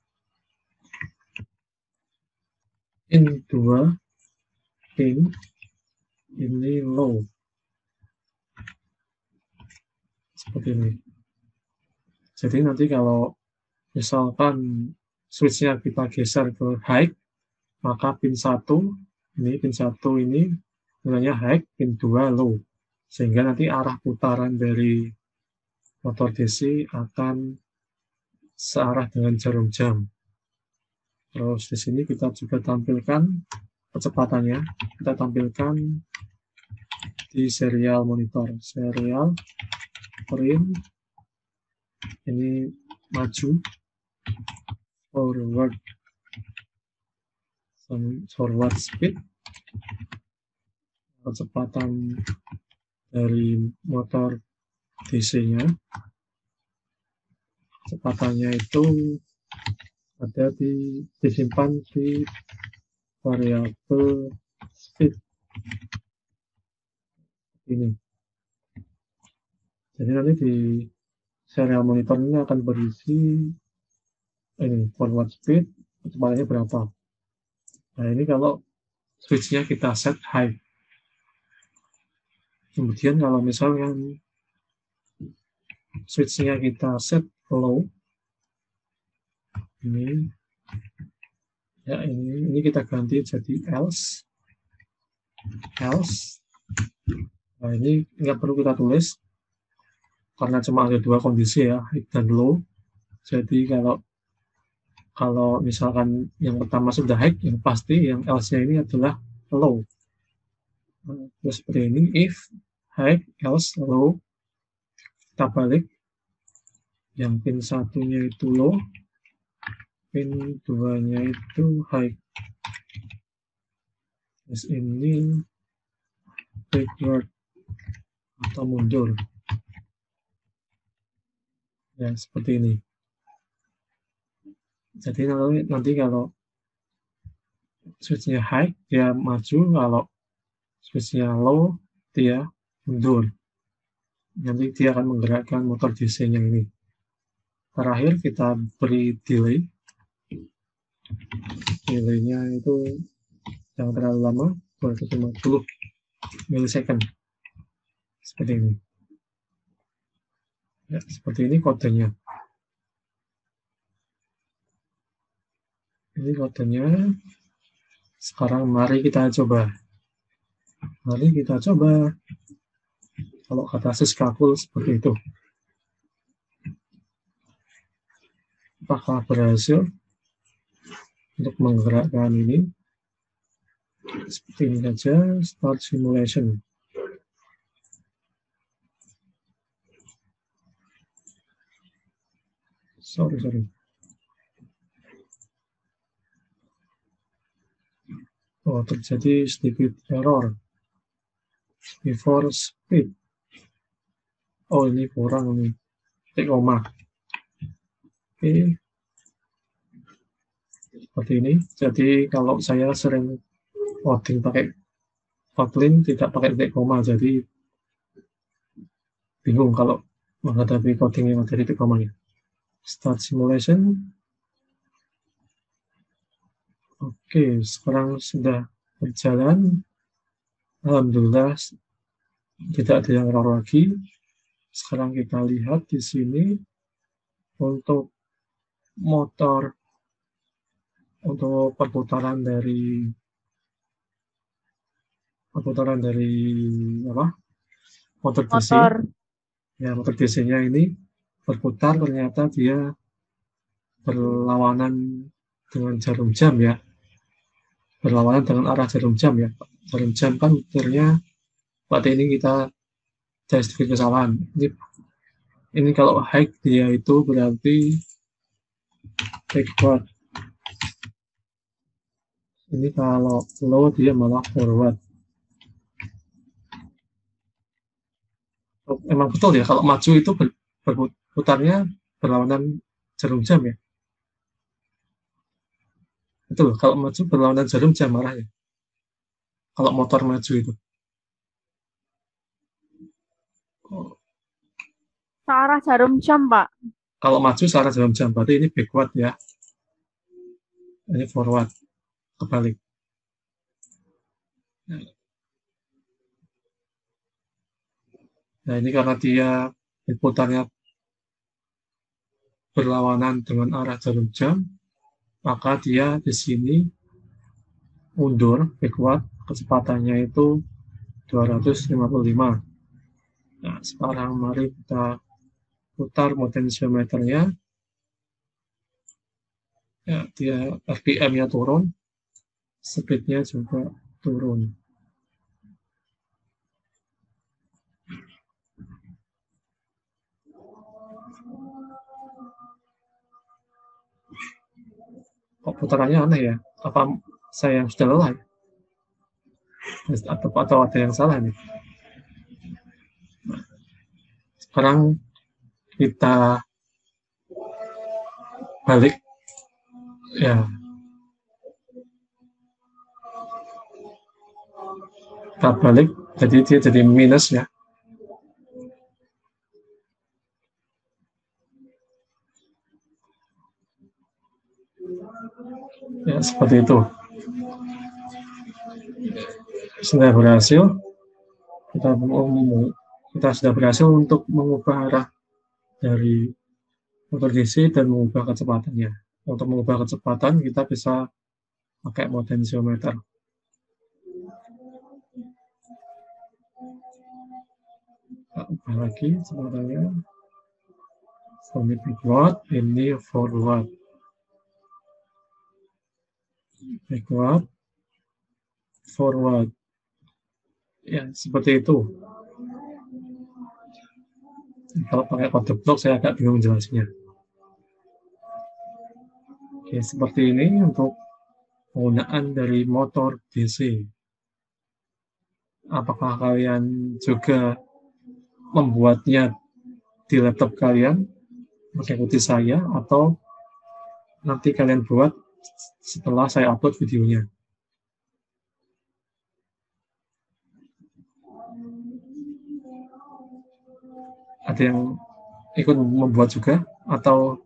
S1: in 2 pin ini low, seperti ini. Jadi nanti kalau misalkan switch-nya kita geser ke high, maka pin 1 ini nilainya high, pin 2 low. Sehingga nanti arah putaran dari motor DC akan searah dengan jarum jam. Terus di sini kita juga tampilkan kecepatannya. Kita tampilkan di serial monitor. Serial print ini maju, forward speed, kecepatan dari motor DC-nya. Kecepatannya itu ada disimpan di variabel speed ini. Jadi nanti di serial monitor ini akan berisi ini forward speed, kecepatannya berapa. Nah ini kalau switch-nya kita set high. Kemudian kalau misalnya switch-nya kita set low, ini kita ganti jadi else. Nah ini nggak perlu kita tulis karena cuma ada dua kondisi ya, high dan low. Jadi kalau misalkan yang pertama sudah high, yang pasti yang else-nya ini adalah low. Terus seperti ini, if high, else low. Kita balik, yang pin 1-nya itu low, pin 2-nya itu high. Terus ini backward atau mundur. Ya, seperti ini. Jadi nanti kalau switch-nya high, dia maju, kalau switch-nya low, dia mundur. Nanti dia akan menggerakkan motor DC-nya ini. Terakhir kita beri delay. Delay-nya itu jangan terlalu lama, 250 milisecond. Seperti ini. Ya, seperti ini kodenya. Ini kodenya. Sekarang mari kita coba. Kalau kata Syscalculus seperti itu. Apakah berhasil untuk menggerakkan ini? Seperti ini saja, start simulation. Sorry. Oh, terjadi sedikit error. Before speed. Oh, ini kurang nih. Titik koma. Oke. Seperti ini. Jadi kalau saya sering coding pakai Kotlin tidak pakai titik koma, jadi bingung kalau menghadapi coding yang ada titik komanya. Start simulation. Oke, sekarang sudah berjalan. Alhamdulillah tidak ada yang error lagi. Sekarang kita lihat di sini untuk motor, untuk perputaran dari motor DC. Ya, motor DC-nya ini berputar, ternyata dia berlawanan dengan jarum jam ya. Berlawanan dengan arah jarum jam ya. Jarum jam kan putarnya, berarti ini kita cari sedikit kesalahan. Ini kalau high dia itu berarti backward. Ini kalau low dia malah forward. Memang betul ya, kalau maju itu berputarnya berlawanan jarum jam ya. Betul, kalau maju berlawanan jarum jam arahnya. Kalau motor maju itu.
S3: Searah jarum jam, Pak.
S1: Kalau maju searah jarum jam, berarti ini backward ya. Ini forward, kebalik. Nah ini karena dia berputarnya berlawanan dengan arah jarum jam, maka dia di sini mundur, backward, kecepatannya itu 255. Nah, sekarang mari kita putar potentiometernya. Ya, dia RPM-nya turun, speed-nya juga turun. Kok putarannya aneh ya? Apa saya yang sudah lelah? Atau ada yang salah nih? Sekarang kita balik. Ya, kita balik. Jadi dia jadi minus ya. Ya, seperti itu. Sudah berhasil. Kita sudah berhasil untuk mengubah arah dari motor DC dan mengubah kecepatannya. Untuk mengubah kecepatan, kita bisa pakai potentiometer. Ubah lagi kecepatannya. Ini backward, ini forward. Backward, forward. Ya, seperti itu. Kalau pakai kode blok, saya agak bingung jelasnya. Oke, seperti ini untuk penggunaan dari motor DC. Apakah kalian juga membuatnya di laptop kalian, mengikuti saya, atau nanti kalian buat setelah saya upload videonya? Ada yang ikut membuat juga, atau?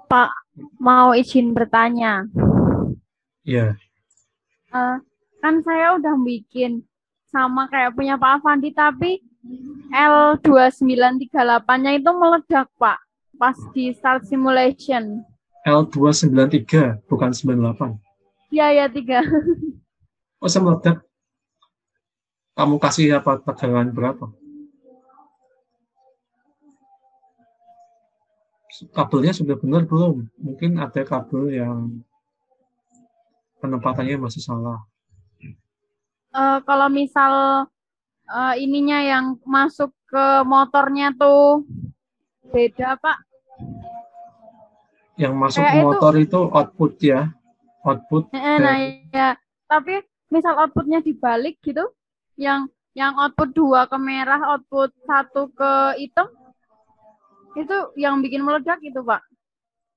S3: Pak, mau izin bertanya.
S1: Ya.
S3: Kan saya udah bikin sama kayak punya Pak Afandi, tapi L2938-nya itu meledak, Pak, pas di start simulation.
S1: L293, bukan 98.
S3: Iya, 3.
S1: Oh, saya meledak. Kamu kasih apa tegangan berapa? Kabelnya sudah benar belum? Mungkin ada kabel yang penempatannya masih salah.
S3: Kalau misal ininya yang masuk ke motornya tuh beda, Pak.
S1: Yang masuk ke motor itu output ya. Output.
S3: Nah, ya. Tapi misal outputnya dibalik gitu, yang output 2 ke merah, output 1 ke hitam, itu yang bikin meledak itu, Pak?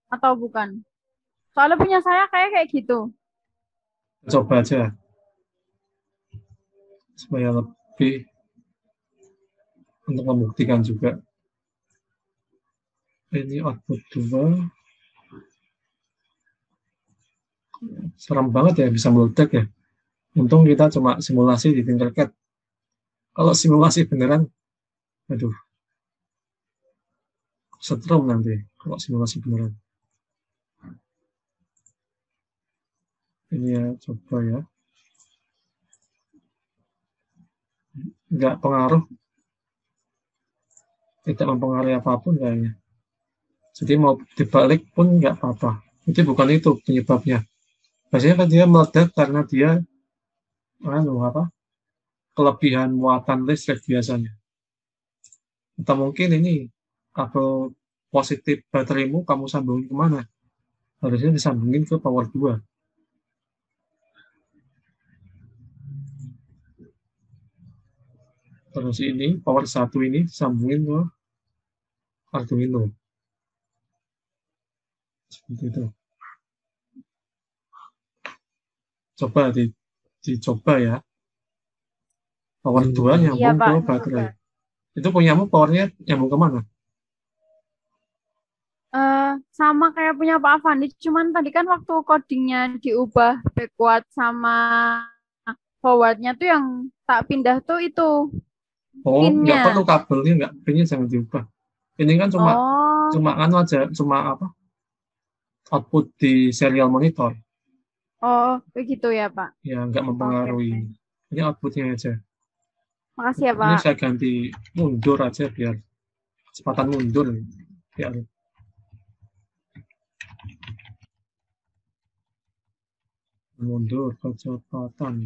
S3: Atau bukan? Soalnya punya saya kayak gitu.
S1: Coba aja. Supaya lebih untuk membuktikan juga. Ini output 2. Seram banget ya, bisa meledak ya. Untung kita cuma simulasi di Tinkercad. Kalau simulasi beneran, aduh, setrum nanti kalau simulasi beneran. Ini ya, coba ya. Nggak pengaruh. Tidak mempengaruhi apapun kayaknya. Jadi mau dibalik pun nggak apa-apa. Itu bukan itu penyebabnya. Biasanya kan dia meledak karena dia kelebihan muatan listrik biasanya. Atau mungkin ini kabel positif bateraimu kamu sambungin kemana? Harusnya disambungin ke power 2. Terus ini power 1 ini disambungin ke Arduino. Seperti itu. Coba dicoba ya. Power 2 nyambung ke baterai. Itu punyamu powernya nyambung kemana?
S3: Sama kayak punya Pak Afandi, cuman tadi kan waktu codingnya diubah backward sama forwardnya tuh yang tak pindah tuh itu.
S1: Oh, nggak perlu kabelnya, nggak, pinnya jangan diubah. Ini kan cuma aja, cuma output di serial monitor.
S3: Oh, begitu ya, Pak.
S1: Ya, nggak
S3: Oke,
S1: mempengaruhi.
S3: oke.
S1: Ini outputnya aja.
S3: Makasih ya,
S1: Ini
S3: Pak.
S1: saya ganti mundur aja biar kecepatan mundur. Biar mundur kecepatan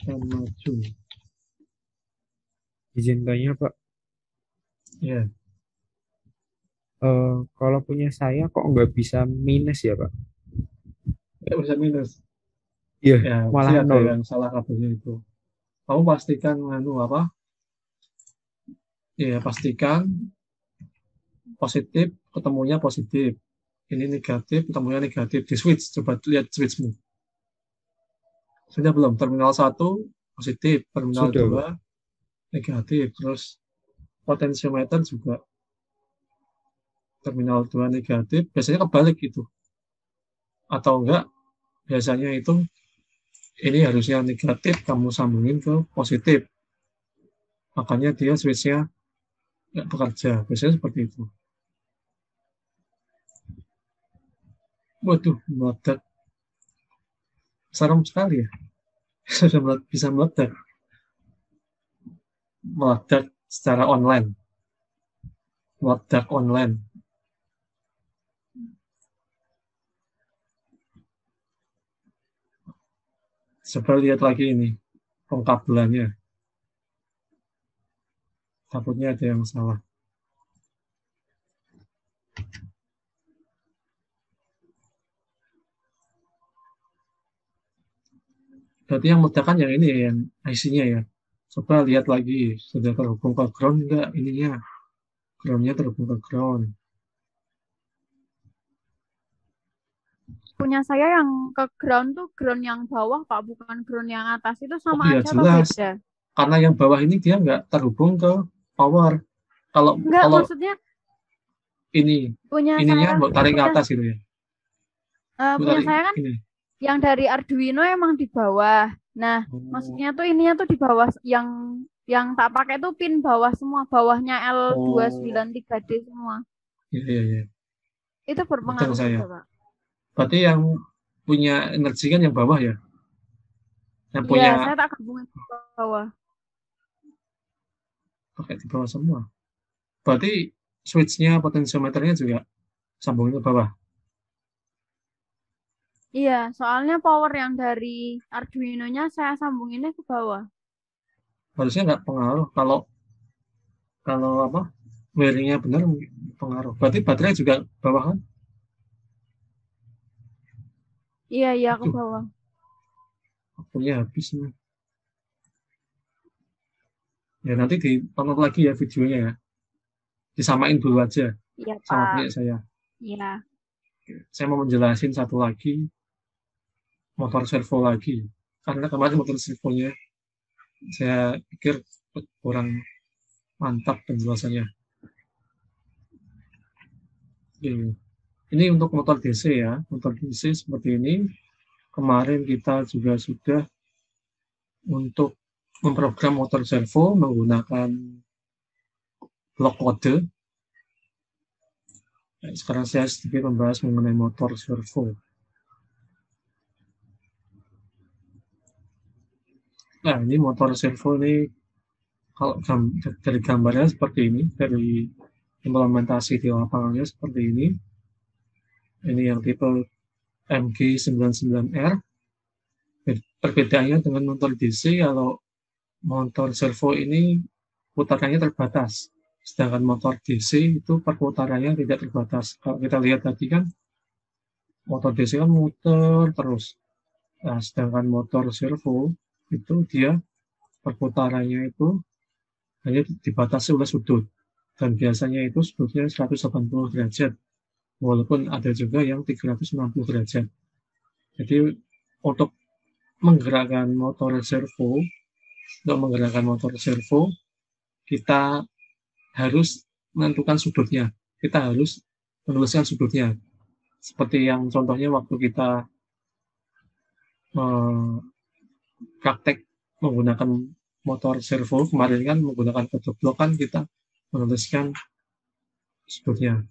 S1: dan maju.
S2: Izin tanya Pak,
S1: Ya,
S2: kalau punya saya kok nggak bisa minus ya Pak?
S1: nggak bisa minus.
S2: Iya,
S1: Ya, pasti
S2: malah
S1: ada
S2: nol.
S1: yang salah kabelnya itu. Kamu pastikan apa? Ya, pastikan positif ketemunya positif. Ini negatif ketemunya negatif. Di switch, coba lihat switchmu. Sudah belum? Terminal satu positif, terminal
S2: Sudah Pak.
S1: 2 negatif. Terus potensiometer juga terminal 2 negatif. Biasanya kebalik itu. Atau enggak, biasanya itu ini harusnya negatif, kamu sambungin ke positif. Makanya dia switch-nya nggak bekerja. Biasanya seperti itu. Waduh, meledak. Serem sekali ya. Bisa meledak. Meledak secara online. Meledak online. Coba lihat lagi ini. Pengkabelannya. Takutnya ada yang salah. Berarti yang meledak kan yang ini ya, yang IC-nya ya. Coba lihat lagi. Sudah terhubung ke ground enggak ininya. Ground-nya terhubung ke ground.
S3: Punya saya yang ke ground tuh ground yang bawah, Pak, bukan ground yang atas. Itu
S1: Oh
S3: sama
S1: iya
S3: aja atau
S1: jelas.
S3: beda?
S1: Karena yang bawah ini dia nggak terhubung ke power. Kalau
S3: Enggak,
S1: kalau
S3: maksudnya
S1: ini
S3: punya
S1: ininya
S3: saya
S1: mau tarik ke
S3: punya
S1: atas gitu ya. Mau
S3: punya
S1: tarik
S3: saya kan
S1: ini.
S3: yang dari Arduino emang di bawah. Nah,
S1: Oh,
S3: maksudnya tuh ininya tuh di bawah yang tak pakai tuh pin bawah semua, bawahnya
S1: oh,
S3: L293D semua.
S1: iya iya iya.
S3: Itu
S1: Betul
S3: berpengaruh
S1: saya.
S3: juga, Pak.
S1: Berarti yang punya energi kan yang bawah ya. Yang
S3: Iya,
S1: punya
S3: saya tak gabungin ke bawah.
S1: pakai di bawah semua. Berarti switch-nya potensiometernya juga sambungin ke bawah.
S3: Iya, soalnya power yang dari Arduino-nya saya sambunginnya ke bawah.
S1: Harusnya nggak pengaruh kalau kalau apa wiringnya benar pengaruh. Berarti baterai juga bawah kan?
S3: Iya, iya ke
S1: Aduh,
S3: bawah.
S1: waktunya habis nih. Ya nanti ditonton lagi ya videonya ya. Disamain dulu aja
S3: Iya,
S1: sama
S3: Pak.
S1: punya saya.
S3: Iya.
S1: Saya mau menjelasin satu lagi motor servo lagi. Karena kemarin motor servonya saya pikir kurang mantap penjelasannya. Oke. Ini untuk motor DC ya. Motor DC seperti ini. Kemarin kita juga sudah untuk memprogram motor servo menggunakan blok kode. Nah, sekarang saya sedikit membahas mengenai motor servo. Nah, ini motor servo ini kalau dari gambarnya seperti ini, dari implementasi di lapangannya seperti ini. Ini yang tipe MG99R. Perbedaannya dengan motor DC, kalau motor servo ini putarannya terbatas. Sedangkan motor DC itu perputarannya tidak terbatas. Kalau kita lihat tadi kan, motor DC kan muter terus. Nah, sedangkan motor servo itu dia perputarannya itu hanya dibatasi oleh sudut. Dan biasanya itu sudutnya 180 derajat. Walaupun ada juga yang 360 derajat. Jadi untuk menggerakkan motor servo, kita harus menentukan sudutnya. Kita harus menuliskan sudutnya. Seperti yang contohnya waktu kita praktek menggunakan motor servo kemarin kan menggunakan kode blok kan kita menuliskan sudutnya.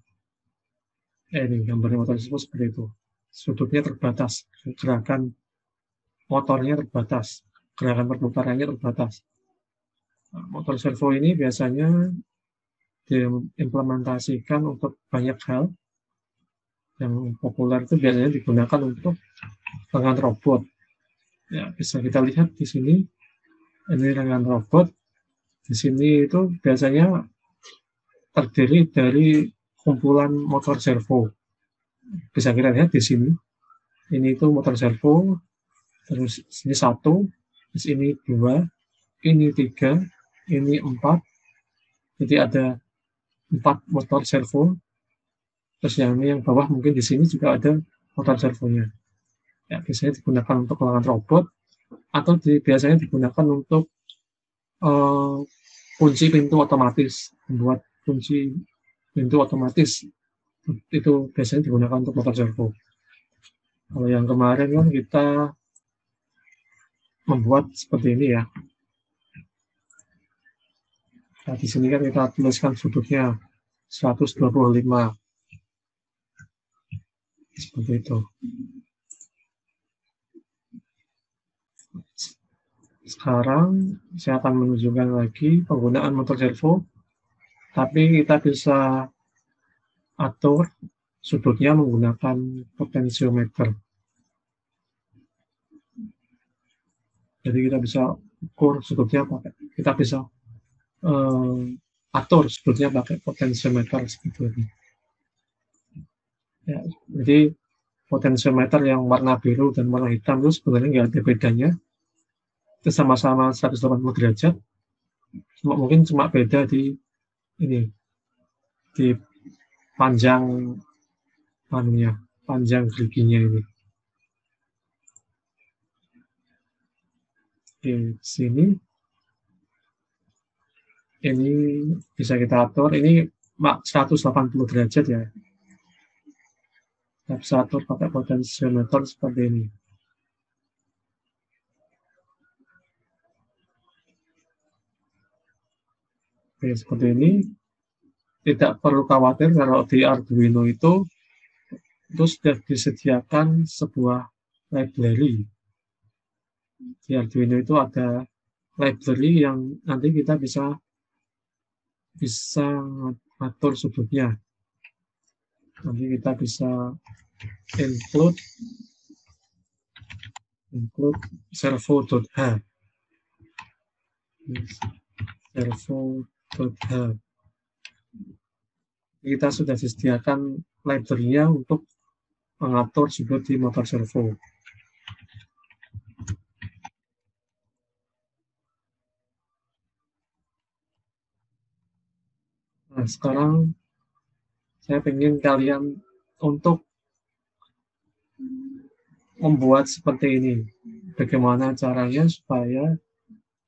S1: Ini gambarnya motor servo seperti itu. Sudutnya terbatas, gerakan motornya terbatas, gerakan perputarannya terbatas. Nah, motor servo ini biasanya diimplementasikan untuk banyak hal. Yang populer itu biasanya digunakan untuk lengan robot. Ya, bisa kita lihat di sini, ini lengan robot. Di sini itu biasanya terdiri dari kumpulan motor servo. Bisa kita lihat di sini. Ini itu motor servo, terus ini 1, terus ini 2, ini 3, ini 4. Jadi ada 4 motor servo. Terus yang bawah mungkin di sini juga ada motor servonya. Ya, biasanya digunakan untuk lengan robot atau biasanya digunakan untuk kunci pintu otomatis, membuat kunci pintu otomatis itu biasanya digunakan untuk motor servo. Kalau yang kemarin kan kita membuat seperti ini ya. Nah, di sini kan kita tuliskan sudutnya 125. Seperti itu. Sekarang saya akan menunjukkan lagi penggunaan motor servo, tapi kita bisa atur sudutnya menggunakan potensiometer. Jadi kita bisa ukur sudutnya pakai, kita bisa atur sudutnya pakai potensiometer seperti ini. Ya, jadi potensiometer yang warna biru dan warna hitam itu sebenarnya nggak ada bedanya. Itu sama-sama 180 derajat. Mungkin cuma beda di ini, di panjang panjang geriginya ini. Di sini ini bisa kita atur, ini 180 derajat ya. Kita bisa atur pakai potensiometer seperti ini. Oke, seperti ini. Tidak perlu khawatir kalau di Arduino itu sudah disediakan sebuah library. Di Arduino itu ada library yang nanti kita bisa atur sudutnya. Nanti kita bisa include servo.h. Servo.h. Kita sudah disediakan library-nya untuk mengatur sudut di motor servo. Nah, sekarang saya ingin kalian untuk membuat seperti ini. Bagaimana caranya supaya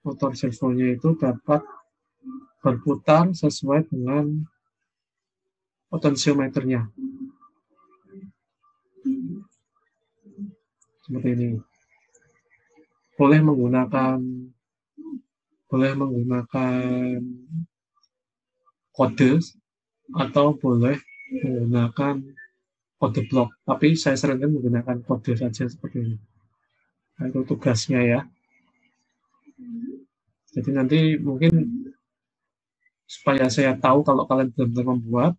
S1: motor servonya itu dapat berputar sesuai dengan potensiometernya. Seperti ini. Boleh menggunakan kode atau boleh menggunakan kode blok. Tapi saya sarankan menggunakan kode saja seperti ini. Nah, itu tugasnya ya. Jadi nanti mungkin supaya saya tahu kalau kalian benar-benar membuat,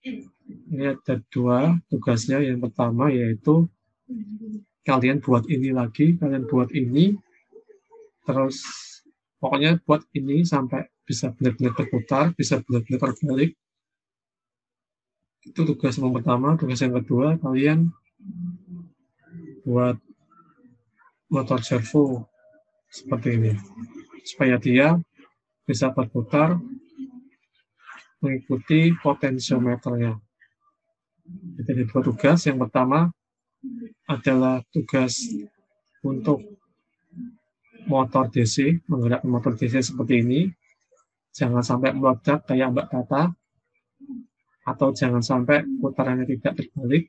S1: ini ada 2 tugasnya. Yang pertama yaitu kalian buat ini lagi, kalian buat ini, terus pokoknya buat ini sampai bisa benar-benar berputar, bisa benar-benar terbalik. Itu tugas yang pertama. Tugas yang kedua, kalian buat motor servo seperti ini, supaya dia bisa berputar mengikuti potensiometernya. Jadi 2 tugas. Yang pertama adalah tugas untuk motor DC, menggerakkan motor DC seperti ini. Jangan sampai meledak kayak Mbak Tata, atau jangan sampai putarannya tidak terbalik.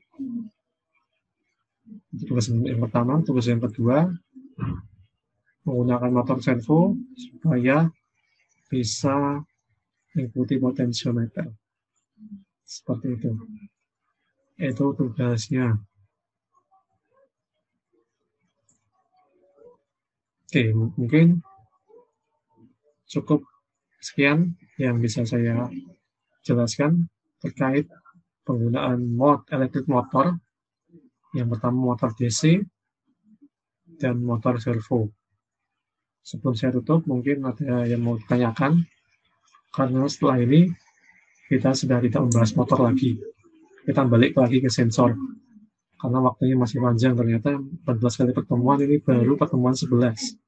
S1: Itu tugas yang pertama. Tugas yang kedua, menggunakan motor servo supaya bisa mengikuti potensiometer. Seperti itu. Itu tugasnya. Oke, mungkin cukup sekian yang bisa saya jelaskan terkait penggunaan elektrik motor. Yang pertama motor DC dan motor servo. Sebelum saya tutup, mungkin ada yang mau ditanyakan, karena setelah ini kita sudah tidak membahas motor lagi. Kita balik lagi ke sensor. Karena waktunya masih panjang, ternyata 14 kali pertemuan, ini baru pertemuan 11.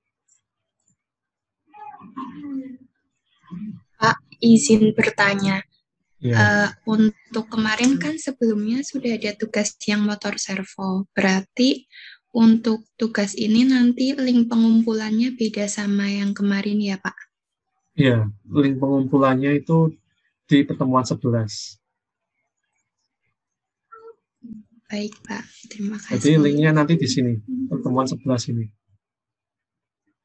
S4: Pak, izin bertanya.
S1: Ya,
S4: Untuk kemarin kan sebelumnya sudah ada tugas yang motor servo. Berarti untuk tugas ini nanti link pengumpulannya beda sama yang kemarin ya, Pak?
S1: ya, link pengumpulannya itu di pertemuan 11.
S4: Baik, Pak. Terima
S1: Jadi
S4: kasih.
S1: linknya nanti di sini, pertemuan 11 ini.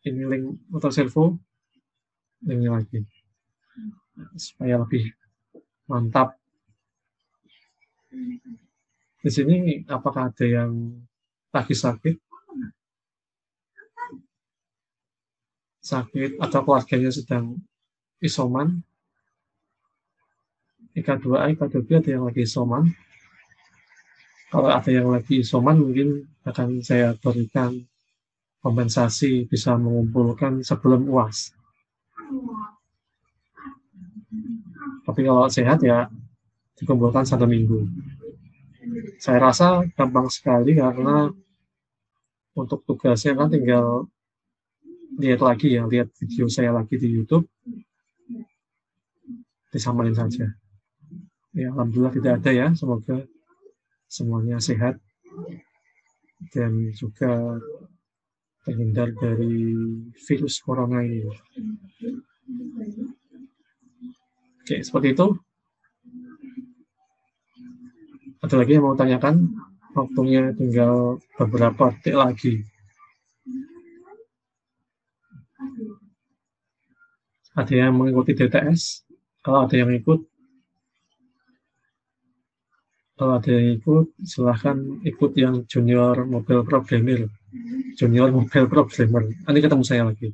S1: Ini link motor servo, linknya lagi. Supaya lebih mantap. Di sini apakah ada yang lagi sakit atau keluarganya sedang isoman? IK2A, IK2B ada yang lagi isoman? Kalau ada yang lagi isoman, mungkin akan saya berikan kompensasi bisa mengumpulkan sebelum UAS. Tapi kalau sehat ya dikumpulkan 1 minggu. Saya rasa gampang sekali karena untuk tugasnya kan tinggal lihat lagi ya, lihat video saya lagi di YouTube, disamain saja. Ya, alhamdulillah tidak ada ya, semoga semuanya sehat dan juga terhindar dari virus corona ini. Oke, seperti itu. Ada lagi yang mau tanyakan? Waktunya tinggal beberapa detik lagi. Ada yang mengikuti DTS? Kalau ada yang ikut, silahkan ikut yang junior mobile programmer. Nanti ketemu saya lagi.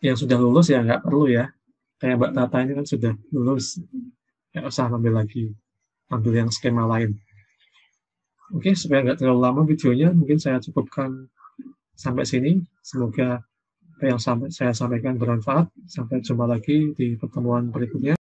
S1: Yang sudah lulus ya nggak perlu ya. Kayak Mbak Tata ini kan sudah lulus. Nggak usah ambil lagi. Ambil yang skema lain. Oke, supaya nggak terlalu lama videonya, mungkin saya cukupkan sampai sini. Semoga apa yang saya sampaikan bermanfaat. Sampai jumpa lagi di pertemuan berikutnya.